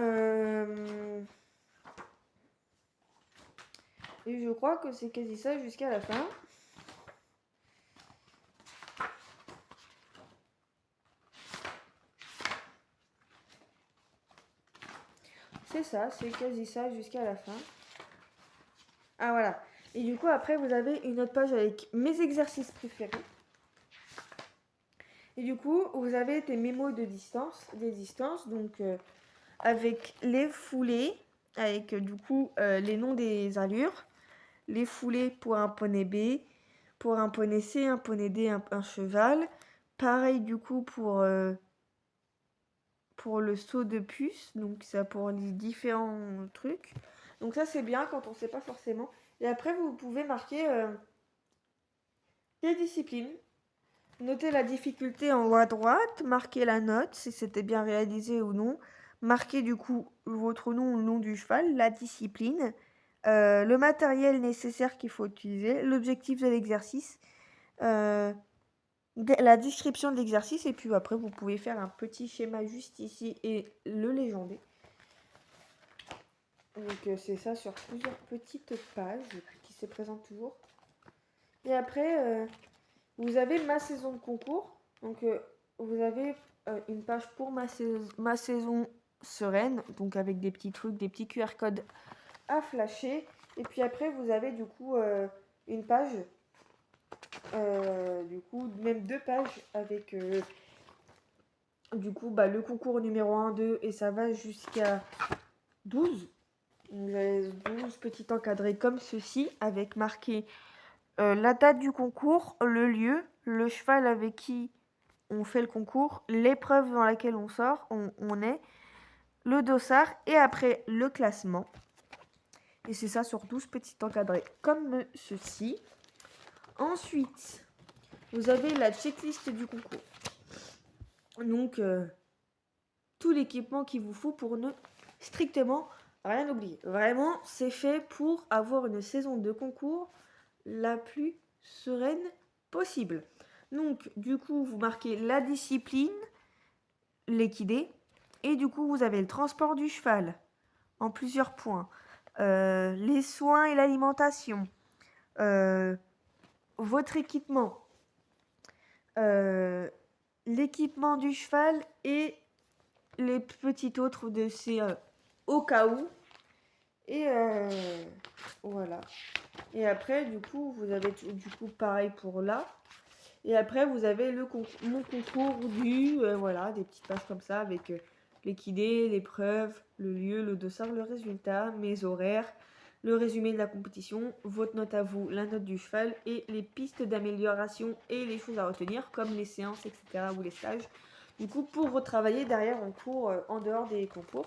S1: je crois que c'est quasi ça jusqu'à la fin. C'est ça, c'est quasi ça jusqu'à la fin. Ah voilà. Et du coup, après, vous avez une autre page avec mes exercices préférés. Et du coup, vous avez des mémos de distance, des distances, donc avec les foulées, avec du coup les noms des allures, les foulées pour un poney B, pour un poney C, un poney D, un cheval. Pareil du coup pour le saut de puce, donc ça pour les différents trucs. Donc ça c'est bien quand on ne sait pas forcément. Et après vous pouvez marquer les disciplines. Notez la difficulté en haut à droite, marquez la note, si c'était bien réalisé ou non. Marquez du coup votre nom, le nom du cheval, la discipline, le matériel nécessaire qu'il faut utiliser, l'objectif de l'exercice, la description de l'exercice, et puis après vous pouvez faire un petit schéma juste ici et le légender. Donc c'est ça sur plusieurs petites pages qui se présentent toujours. Et après, vous avez ma saison de concours. Donc vous avez une page pour ma saison sereine, donc avec des petits trucs, des petits QR codes à flasher. Et puis après, vous avez du coup une page, du coup, même deux pages avec du coup le concours numéro 1, 2 et ça va jusqu'à 12. Vous avez 12 petits encadrés comme ceci avec marqué la date du concours, le lieu, le cheval avec qui on fait le concours, l'épreuve dans laquelle on est, le dossard et après le classement. Et c'est ça sur 12 petits encadrés comme ceci. Ensuite, vous avez la checklist du concours. Donc, tout l'équipement qu'il vous faut pour ne strictement rien oublier. Vraiment, c'est fait pour avoir une saison de concours la plus sereine possible. Donc, du coup, vous marquez la discipline, l'équidé, et du coup, vous avez le transport du cheval en plusieurs points, les soins et l'alimentation, votre équipement, l'équipement du cheval et les petits autres de ces au cas où. Et voilà. Et après, du coup, vous avez du coup pareil pour là. Et après, vous avez mon concours du voilà, des petites pages comme ça avec l'équidé, l'épreuve, le lieu, le dossard, le résultat, mes horaires, le résumé de la compétition, votre note à vous, la note du cheval et les pistes d'amélioration et les choses à retenir comme les séances, etc. ou les stages. Du coup, pour retravailler derrière en cours, en dehors des concours.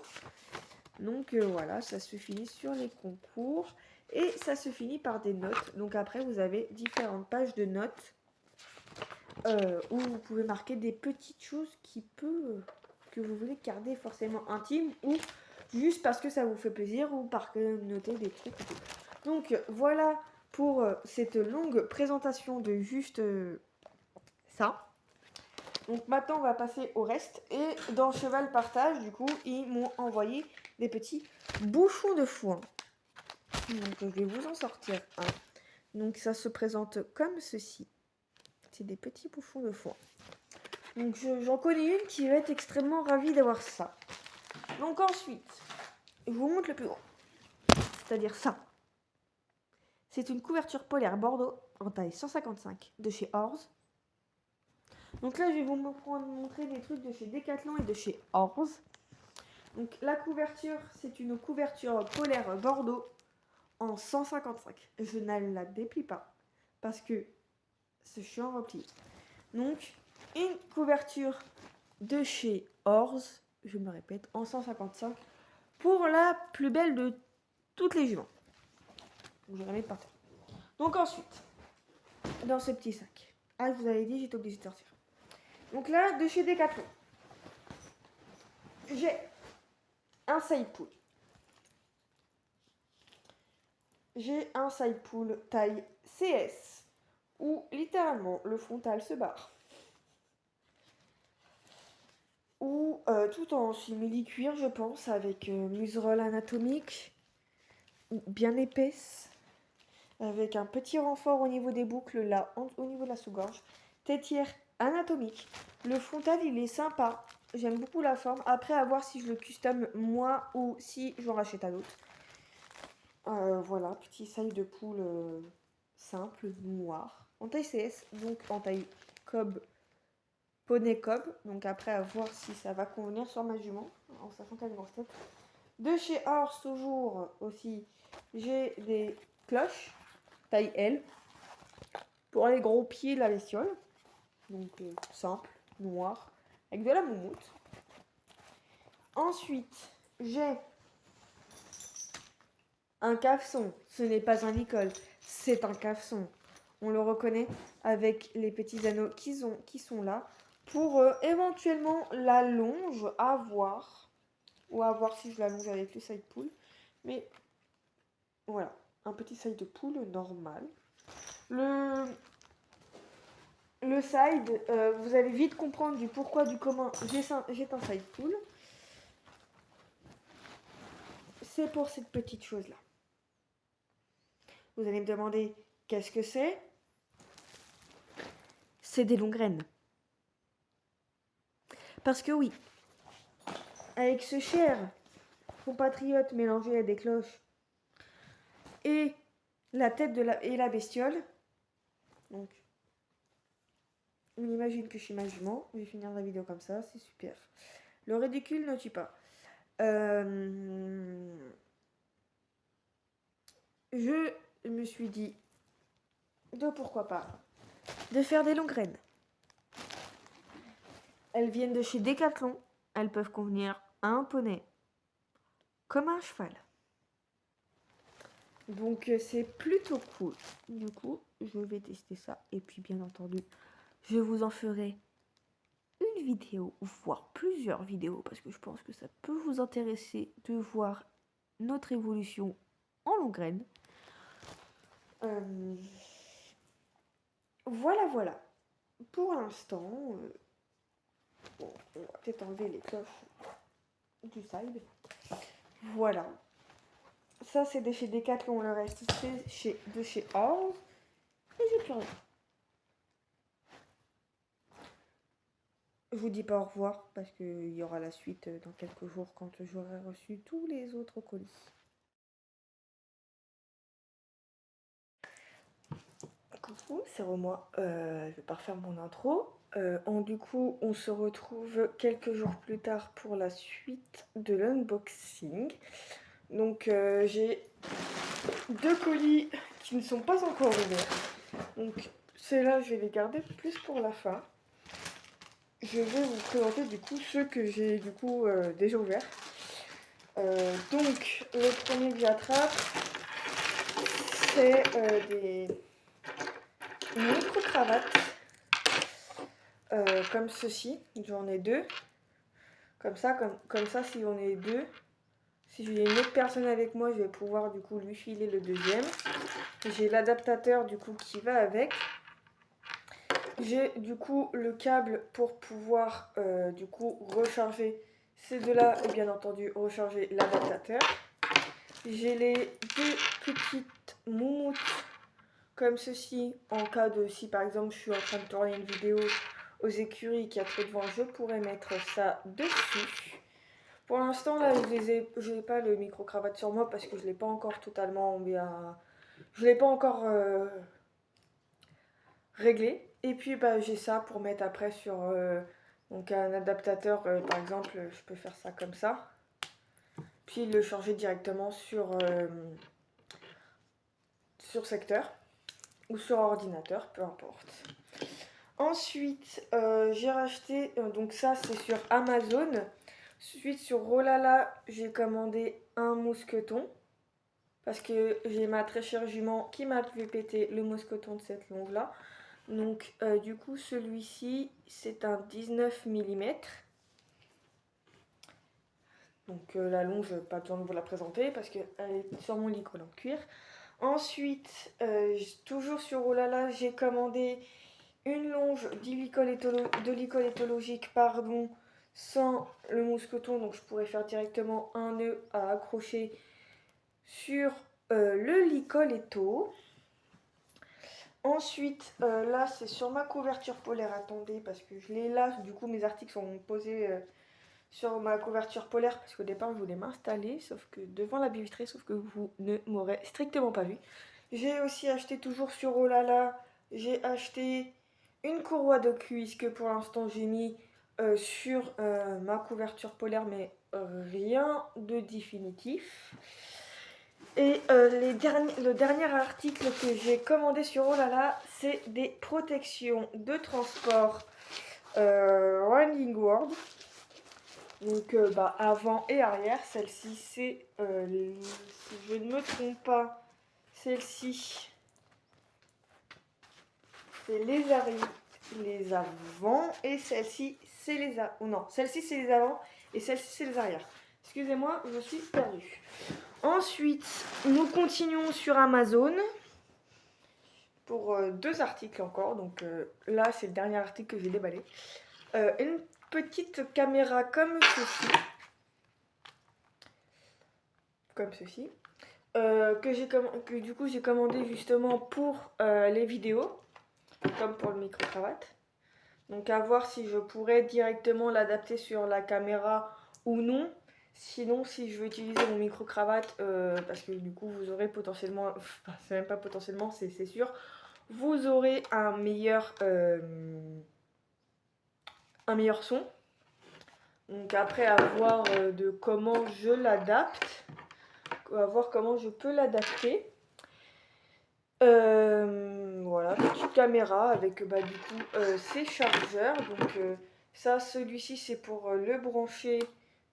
S1: Donc voilà, ça se finit sur les concours et ça se finit par des notes. Donc après, vous avez différentes pages de notes où vous pouvez marquer des petites choses que vous voulez garder forcément intimes ou juste parce que ça vous fait plaisir ou parce que noter des trucs. Donc voilà pour cette longue présentation de juste ça. Donc maintenant, on va passer au reste. Et dans Cheval Partage, du coup, ils m'ont envoyé des petits bouchons de foin. Donc je vais vous en sortir un. Donc ça se présente comme ceci. C'est des petits bouchons de foin. Donc j'en connais une qui va être extrêmement ravie d'avoir ça. Donc ensuite, je vous montre le plus gros. C'est-à-dire ça. C'est une couverture polaire Bordeaux en taille 155 de chez Horse. Donc là, je vais vous montrer des trucs de chez Decathlon et de chez Horse. Donc la couverture, c'est une couverture polaire Bordeaux en 155. Je ne la déplie pas parce que c'est chiant à replier. Donc une couverture de chez Horse, je me répète, en 155 pour la plus belle de toutes les juments. Donc je vais la mettre par terre. Donc ensuite, dans ce petit sac. Ah, je vous avais dit, j'étais obligée de sortir. Donc là, de chez Decathlon, j'ai un side pull. J'ai un side pull taille CS où littéralement le frontal se barre. Ou tout en simili-cuir, je pense, avec museroll anatomique bien épaisse, avec un petit renfort au niveau des boucles là, au niveau de la sous-gorge. Tétière anatomique. Le frontal, il est sympa. J'aime beaucoup la forme. Après, à voir si je le custom moi ou si j'en rachète à d'autres. Voilà, petit side de poule simple, noir. En taille CS, donc en taille cob, poney cob. Donc après, à voir si ça va convenir sur ma jument, en sachant qu'elle est grosse tête. De chez Horse, toujours aussi, j'ai des cloches, taille L, pour les gros pieds de la bestiole. Donc simple, noir, avec de la moumoute. Ensuite, j'ai un cafeson. Ce n'est pas un Nicole, c'est un cafeson. On le reconnaît avec les petits anneaux qui sont là. Pour éventuellement la longe à voir. Ou à voir si je la longe avec le side pull. Mais voilà, un petit side pull normal. Le side, vous allez vite comprendre du pourquoi, du comment j'ai un side pull. C'est pour cette petite chose-là. Vous allez me demander qu'est-ce que c'est? C'est des longues graines. Parce que oui, avec ce cher compatriote mélangé à des cloches et la tête et la bestiole, donc on imagine que je suis ma jument. Je vais finir la vidéo comme ça, c'est super. Le ridicule ne tue pas. Je me suis dit de pourquoi pas de faire des longues graines. Elles viennent de chez Decathlon. Elles peuvent convenir à un poney comme à un cheval. Donc c'est plutôt cool. Du coup, je vais tester ça. Et puis bien entendu, je vous en ferai une vidéo, voire plusieurs vidéos, parce que je pense que ça peut vous intéresser de voir notre évolution en longue graine. Voilà. Pour l'instant, bon, on va peut-être enlever les cloches du side. Voilà. Ça, c'est de chez Decathlon. Le reste, c'est de chez Horse. Et j'ai plus rien. Je vous dis pas au revoir parce qu'il y aura la suite dans quelques jours quand j'aurai reçu tous les autres colis. Coucou, c'est Romois. Je vais pas refaire mon intro. Du coup, on se retrouve quelques jours plus tard pour la suite de l'unboxing. Donc, j'ai 2 colis qui ne sont pas encore ouverts. Donc, ceux-là, je vais les garder plus pour la fin. Je vais vous présenter du coup ceux que j'ai du coup déjà ouverts. Donc, le premier que j'attrape, c'est des micro-cravates comme ceci. J'en ai 2. Comme ça, si on est 2, si j'ai une autre personne avec moi, je vais pouvoir du coup lui filer le deuxième. J'ai l'adaptateur du coup qui va avec. J'ai du coup le câble pour pouvoir du coup recharger ces deux-là et bien entendu recharger l'adaptateur. J'ai les deux petites moumoutes comme ceci en cas de si par exemple je suis en train de tourner une vidéo aux écuries qui a trop de vent, je pourrais mettre ça dessus. Pour l'instant là je n'ai pas le micro-cravate sur moi parce que je l'ai pas encore totalement bien... Je l'ai pas encore réglé. Et puis bah, j'ai ça pour mettre après sur donc un adaptateur par exemple, je peux faire ça comme ça. Puis le charger directement sur secteur ou sur ordinateur, peu importe. Ensuite, j'ai racheté, donc ça c'est sur Amazon. Ensuite sur Rolala, j'ai commandé un mousqueton. Parce que j'ai ma très chère jument qui m'a fait péter le mousqueton de cette longue là. Donc du coup celui-ci c'est un 19 mm. Donc la longe, pas besoin de vous la présenter parce qu'elle est sur mon lit collant cuir. Ensuite, toujours sur Olala, j'ai commandé une longe de licol éthologique, pardon, sans le mousqueton. Donc je pourrais faire directement un nœud à accrocher sur le licol étho. Ensuite, là c'est sur ma couverture polaire. Attendez, parce que je l'ai là. Du coup, mes articles sont posés sur ma couverture polaire parce qu'au départ je voulais m'installer sauf que devant la baie vitrée, sauf que vous ne m'aurez strictement pas vu. J'ai aussi acheté toujours sur Olala, j'ai acheté une courroie de cuisse que pour l'instant j'ai mis sur ma couverture polaire, mais rien de définitif. Et le dernier article que j'ai commandé sur Olala, c'est des protections de transport Running World. Donc avant et arrière, celle-ci c'est, si je ne me trompe pas, celle-ci c'est les avant et celle-ci c'est les non, celle-ci c'est les avant et celle-ci c'est les arrières. Excusez-moi, je suis perdue. Ensuite, nous continuons sur Amazon pour deux articles encore. Donc là c'est le dernier article que j'ai déballé. Une petite caméra comme ceci. Que du coup j'ai commandé justement pour les vidéos, comme pour le micro-cravate. Donc à voir si je pourrais directement l'adapter sur la caméra ou non. Sinon, si je veux utiliser mon micro-cravate, parce que du coup vous aurez potentiellement, enfin c'est même pas potentiellement, c'est sûr, vous aurez un meilleur son. Donc après à voir de comment je l'adapte. On va voir comment je peux l'adapter. Voilà, petite caméra avec du coup ses chargeurs. Donc ça, celui-ci c'est pour le brancher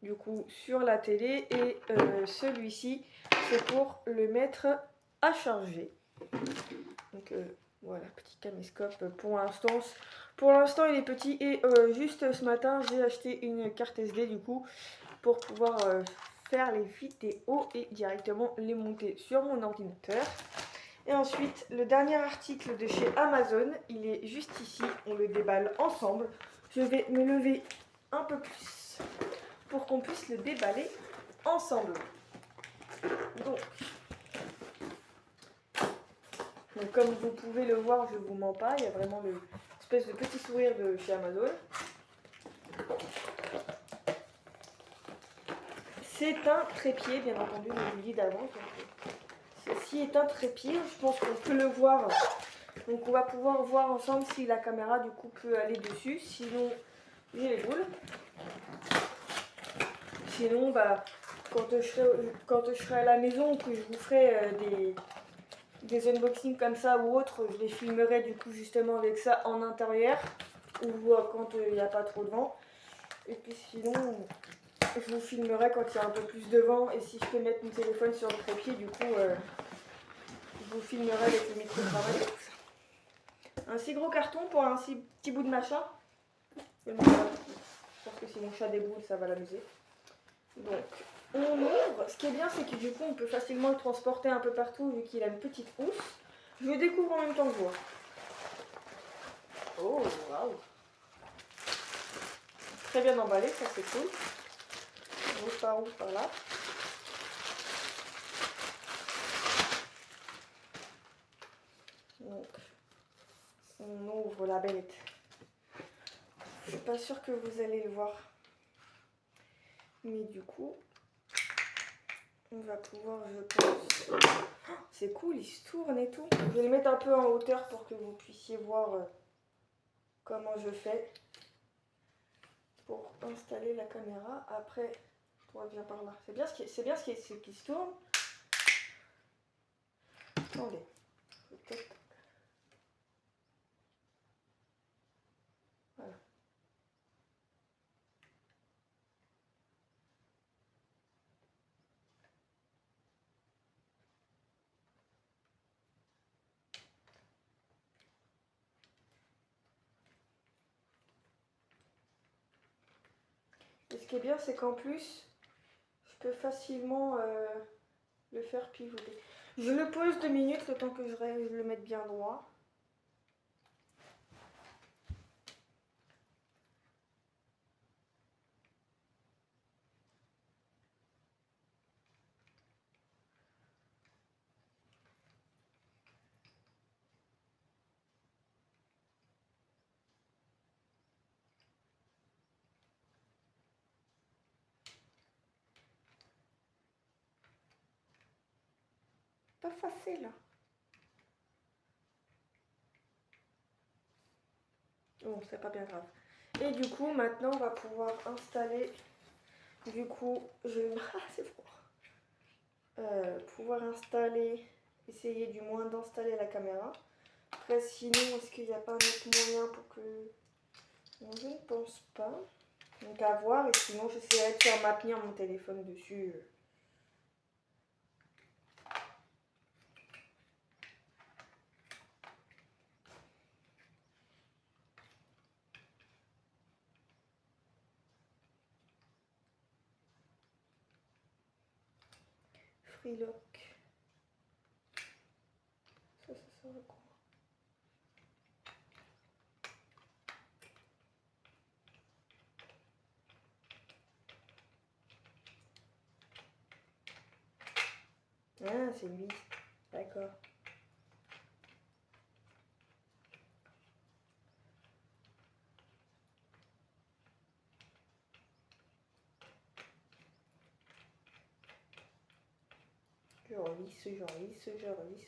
S1: du coup sur la télé et celui-ci c'est pour le mettre à charger. Donc voilà, petit caméscope pour l'instant il est petit et juste ce matin j'ai acheté une carte SD du coup pour pouvoir faire les vidéos et directement les monter sur mon ordinateur. Et ensuite, le dernier article de chez Amazon, il est juste ici, on le déballe ensemble. Je vais me lever un peu plus pour qu'on puisse le déballer ensemble. Donc comme vous pouvez le voir, je ne vous mens pas, il y a vraiment l'espèce de petit sourire de chez Amazon. C'est un trépied, bien entendu, je vous le dis d'avance. Ceci est un trépied, je pense qu'on peut le voir. Donc on va pouvoir voir ensemble si la caméra du coup peut aller dessus. Sinon, j'ai les boules. Sinon, quand je serai à la maison, que je vous ferai des unboxings comme ça ou autres, je les filmerai du coup justement avec ça en intérieur. Ou quand il n'y a pas trop de vent. Et puis sinon, je vous filmerai quand il y a un peu plus de vent. Et si je peux mettre mon téléphone sur le trépied, du coup, je vous filmerai avec le micro-travail et tout ça. Un si gros carton pour un si petit bout de machin. Je pense que si mon chat déboule, ça va l'amuser. Donc, on ouvre. Ce qui est bien, c'est que du coup, on peut facilement le transporter un peu partout vu qu'il a une petite housse. Je le découvre en même temps que vous. Oh, waouh. Très bien emballé, ça c'est cool. On ouvre par où? Par là. Donc, on ouvre la bête. Je suis pas sûre que vous allez le voir. Mais du coup, on va pouvoir, je pense... Oh, c'est cool, il se tourne et tout. Je vais le mettre un peu en hauteur pour que vous puissiez voir comment je fais pour installer la caméra. Après, toi viens par là. C'est bien ce qui se tourne. Attendez, peut-être. Voilà. Et ce qui est bien, c'est qu'en plus, je peux facilement le faire pivoter. Je le pose 2 minutes, le temps que je le mette bien droit. Pas facile. Bon, c'est pas bien grave. Et du coup, maintenant, on va pouvoir installer. Du coup, ah, c'est froid. Pouvoir installer, essayer du moins d'installer la caméra. Après, sinon, est-ce qu'il n'y a pas un autre moyen pour que... Non, je ne pense pas. Donc à voir, et sinon j'essaierai de faire maintenir mon téléphone dessus. Freelock. Ça sert à quoi? Ah, c'est une vis. D'accord. Je revisse.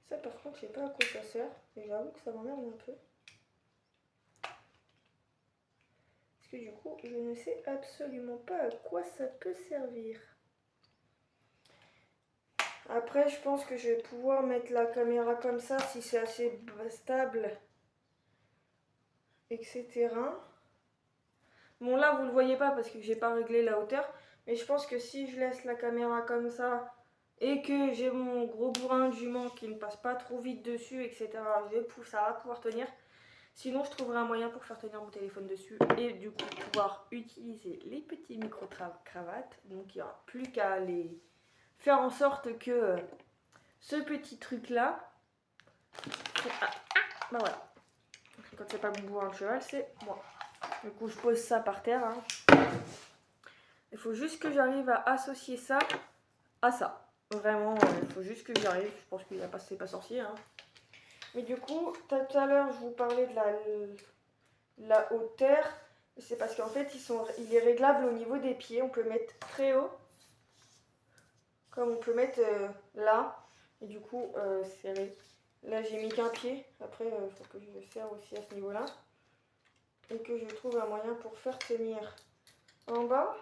S1: Ça par contre, je sais pas à quoi ça sert. Et j'avoue que ça m'emmerde un peu. Parce que du coup, je ne sais absolument pas à quoi ça peut servir. Après, je pense que je vais pouvoir mettre la caméra comme ça si c'est assez stable, etc. Bon, là, vous ne le voyez pas parce que j'ai pas réglé la hauteur. Mais je pense que si je laisse la caméra comme ça et que j'ai mon gros bourrin de jument qui ne passe pas trop vite dessus, etc., ça va pouvoir tenir. Sinon, je trouverai un moyen pour faire tenir mon téléphone dessus et du coup pouvoir utiliser les petits micro-cravates. Donc, il n'y aura plus qu'à les faire en sorte que ce petit truc-là... bah voilà. Quand c'est pas mon bourrin de cheval, c'est moi. Du coup, je pose ça par terre. Hein. Il faut juste que j'arrive à associer ça à ça. Vraiment, il faut juste que j'y arrive. Je pense qu'il c'est pas sorcier. Hein. Mais du coup, tout à l'heure, je vous parlais de la hauteur. C'est parce qu'en fait, il est réglable au niveau des pieds. On peut mettre très haut. Comme on peut mettre là. Et du coup, serré. Là, j'ai mis qu'un pied. Après, il faut que je serre aussi à ce niveau-là. Et que je trouve un moyen pour faire tenir en bas.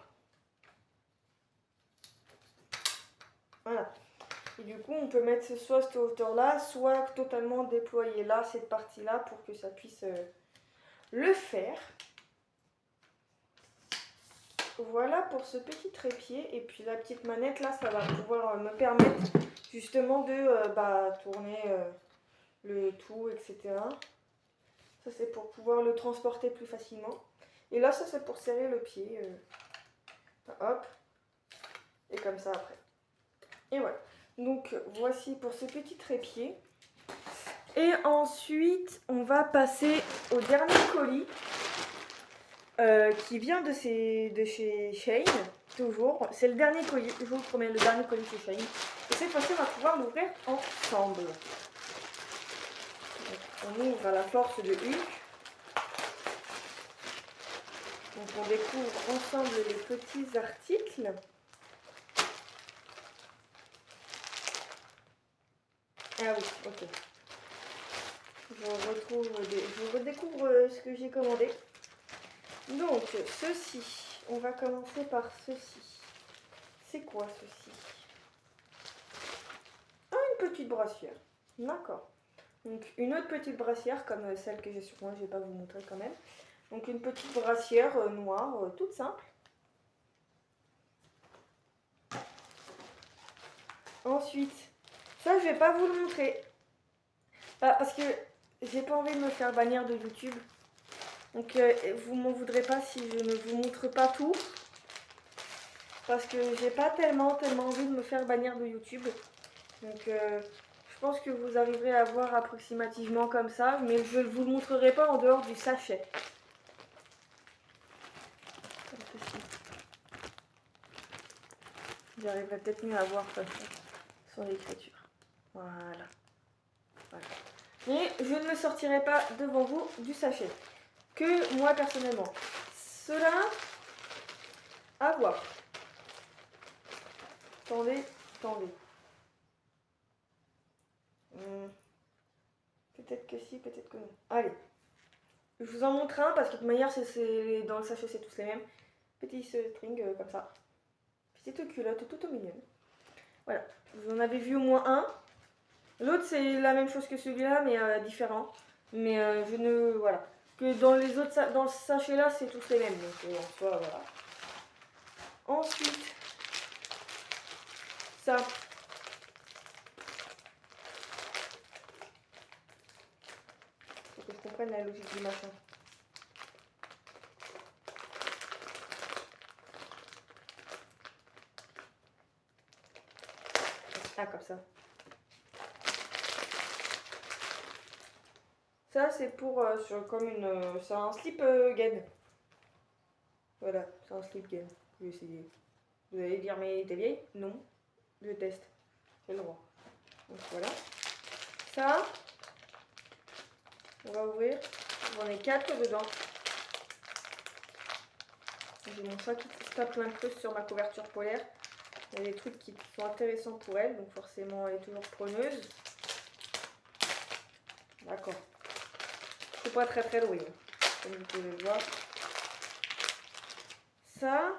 S1: Voilà. Et du coup, on peut mettre soit cette hauteur-là, soit totalement déployer là, cette partie-là, pour que ça puisse le faire. Voilà pour ce petit trépied. Et puis la petite manette, là, ça va pouvoir me permettre justement de tourner le tout, etc. Ça, c'est pour pouvoir le transporter plus facilement. Et là, ça, c'est pour serrer le pied. Hop. Et comme ça après. Et voilà. Donc voici pour ce petit trépied. Et ensuite, on va passer au dernier colis qui vient de chez Shein, toujours. C'est le dernier colis, je vous promets, le dernier colis chez Shein. Et cette fois-ci, on va pouvoir l'ouvrir ensemble. Donc, on ouvre à la force de une. Donc on découvre ensemble les petits articles. Ah oui, ok. Je redécouvre ce que j'ai commandé. Donc, ceci. On va commencer par ceci. C'est quoi ceci? Ah, une petite brassière. D'accord. Donc, une autre petite brassière comme celle que j'ai sur moi. Je ne vais pas vous montrer quand même. Donc, une petite brassière noire, toute simple. Ensuite, ça, je vais pas vous le montrer. Parce que j'ai pas envie de me faire bannir de YouTube. Donc, vous m'en voudrez pas si je ne vous montre pas tout. Parce que j'ai pas tellement envie de me faire bannir de YouTube. Donc, je pense que vous arriverez à voir approximativement comme ça. Mais je ne vous le montrerai pas en dehors du sachet. Comme ceci. J'arriverai peut-être mieux à voir comme ça. Son écriture. Voilà. Mais je ne me sortirai pas devant vous du sachet. Que moi personnellement. Cela, à voir. Attendez. Peut-être que si, peut-être que non. Allez. Je vous en montre un parce que de toute manière, dans le sachet, c'est tous les mêmes. Petit string comme ça. Petite culotte toute mignonne. Voilà. Vous en avez vu au moins un. L'autre, c'est la même chose que celui-là, mais différent. Mais je ne... Voilà. Que dans les autres, dans ce sachet-là, c'est tous les mêmes. Donc, en soi, voilà. Ensuite, ça. Faut que je comprenne la logique du machin. Ah, comme ça. Ça, c'est pour, comme une... c'est un slip gaine. Voilà, c'est un slip gaine. Je vais essayer. Vous allez dire, mais t'es vieille? Non. Je teste. J'ai le droit. Donc voilà. Ça, on va ouvrir. J'en ai 4 dedans. J'ai mon chat qui se tape plein de choses sur ma couverture polaire. Il y a des trucs qui sont intéressants pour elle, donc forcément elle est toujours preneuse. D'accord. C'est pas très loin, comme vous pouvez le voir. Ça,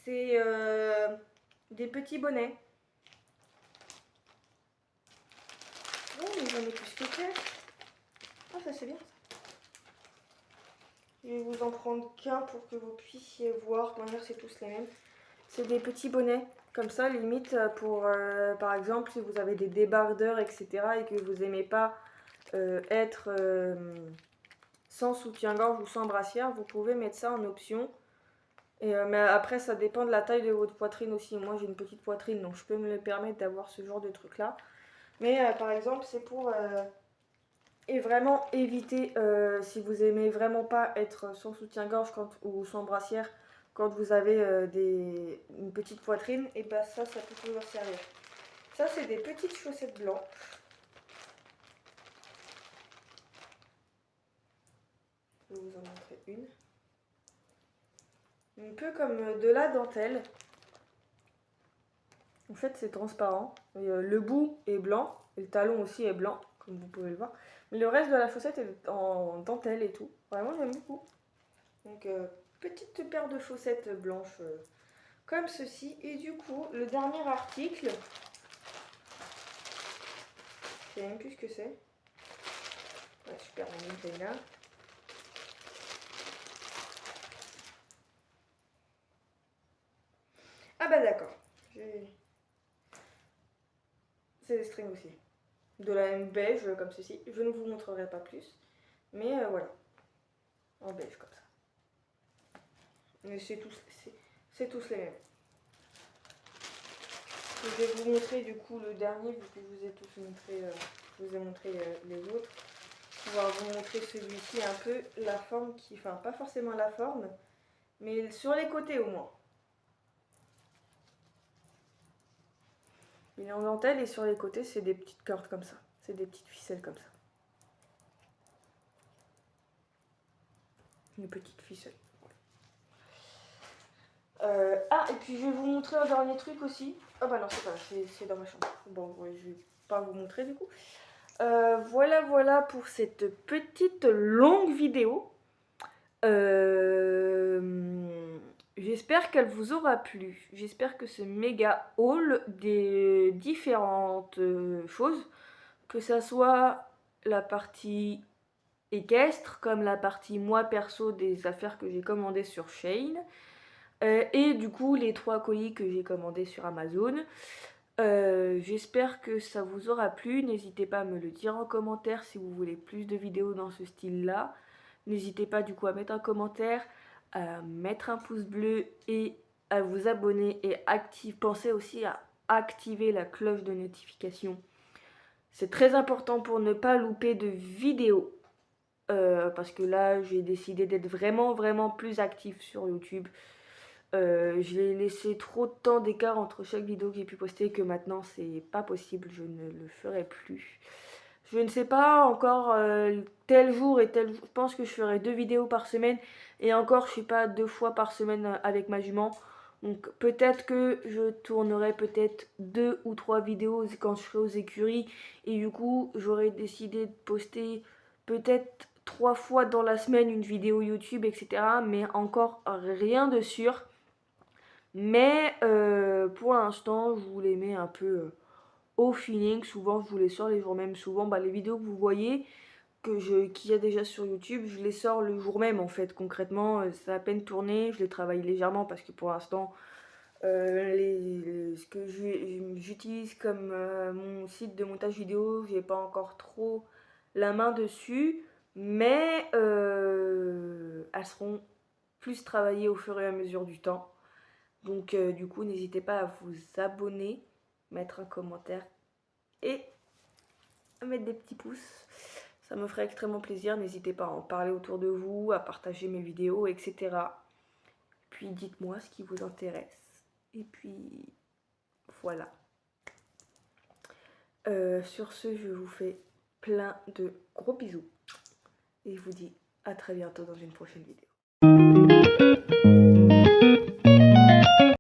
S1: c'est des petits bonnets. Oh, mais j'en ai plus que 4. Ah, ça c'est bien ça. Je vais vous en prendre qu'un pour que vous puissiez voir. De toute manière, c'est tous les mêmes. C'est des petits bonnets, comme ça, limite pour, par exemple, si vous avez des débardeurs, etc. et que vous n'aimez pas être sans soutien-gorge ou sans brassière, vous pouvez mettre ça en option. Et, mais après, ça dépend de la taille de votre poitrine aussi. Moi, j'ai une petite poitrine, donc je peux me le permettre d'avoir ce genre de truc-là. Mais par exemple, c'est pour et vraiment éviter, si vous aimez vraiment pas être sans soutien-gorge ou sans brassière quand vous avez une petite poitrine, et ben ça peut toujours servir. Ça, c'est des petites chaussettes blanches. Je vais vous en montrer une. Un peu comme de la dentelle. En fait, c'est transparent. Et, le bout est blanc, et le talon aussi est blanc, comme vous pouvez le voir. Mais le reste de la chaussette est en dentelle et tout. Vraiment, j'aime beaucoup. Donc, petite paire de chaussettes blanches comme ceci. Et du coup, le dernier article, je sais même plus ce que c'est. Ouais, super, on est là. Ah bah d'accord. C'est des strings aussi. De la même beige comme ceci. Je ne vous montrerai pas plus. Mais voilà. En beige comme ça. Mais c'est tous les mêmes. Je vais vous montrer du coup le dernier, vu que je vous ai tous montré, je vous ai montré les autres. Pouvoir vous montrer celui-ci un peu la forme qui, enfin pas forcément la forme, mais sur les côtés au moins. Il est en dentelle et sur les côtés c'est des petites cordes comme ça, c'est des petites ficelles comme ça. Une petite ficelle. Ah, et puis je vais vous montrer un dernier truc aussi. Ah bah non, c'est pas, c'est dans ma chambre. Bon, ouais, je vais pas vous montrer du coup. Voilà pour cette petite longue vidéo. J'espère qu'elle vous aura plu. J'espère que ce méga haul des différentes choses, que ça soit la partie équestre, comme la partie moi perso des affaires que j'ai commandées sur Shein, et du coup les 3 colis que j'ai commandés sur Amazon. J'espère que ça vous aura plu. N'hésitez pas à me le dire en commentaire si vous voulez plus de vidéos dans ce style-là. N'hésitez pas du coup à mettre un commentaire, à mettre un pouce bleu et à vous abonner et pensez aussi à activer la cloche de notification. C'est très important pour ne pas louper de vidéos. Parce que là, j'ai décidé d'être vraiment plus active sur YouTube. J'ai laissé trop de temps d'écart entre chaque vidéo que j'ai pu poster que maintenant c'est pas possible, je ne le ferai plus. Je ne sais pas encore tel jour et tel jour. Je pense que je ferai 2 vidéos par semaine et encore je sais pas 2 fois par semaine avec ma jument. Donc peut-être que je tournerai peut-être 2 ou 3 vidéos quand je serai aux écuries et du coup j'aurais décidé de poster peut-être 3 fois dans la semaine une vidéo YouTube, etc. Mais encore rien de sûr. Mais pour l'instant, je vous les mets un peu au feeling. Souvent, je vous les sors les jours même. Souvent, les vidéos que vous voyez, qu'il y a déjà sur YouTube, je les sors le jour même en fait. Concrètement, ça a à peine tourné. Je les travaille légèrement parce que pour l'instant, ce que j'utilise comme mon site de montage vidéo, j'ai pas encore trop la main dessus. Mais elles seront plus travaillées au fur et à mesure du temps. Donc du coup, n'hésitez pas à vous abonner, mettre un commentaire et à mettre des petits pouces. Ça me ferait extrêmement plaisir. N'hésitez pas à en parler autour de vous, à partager mes vidéos, etc. Puis dites-moi ce qui vous intéresse. Et puis voilà. Sur ce, je vous fais plein de gros bisous. Et je vous dis à très bientôt dans une prochaine vidéo.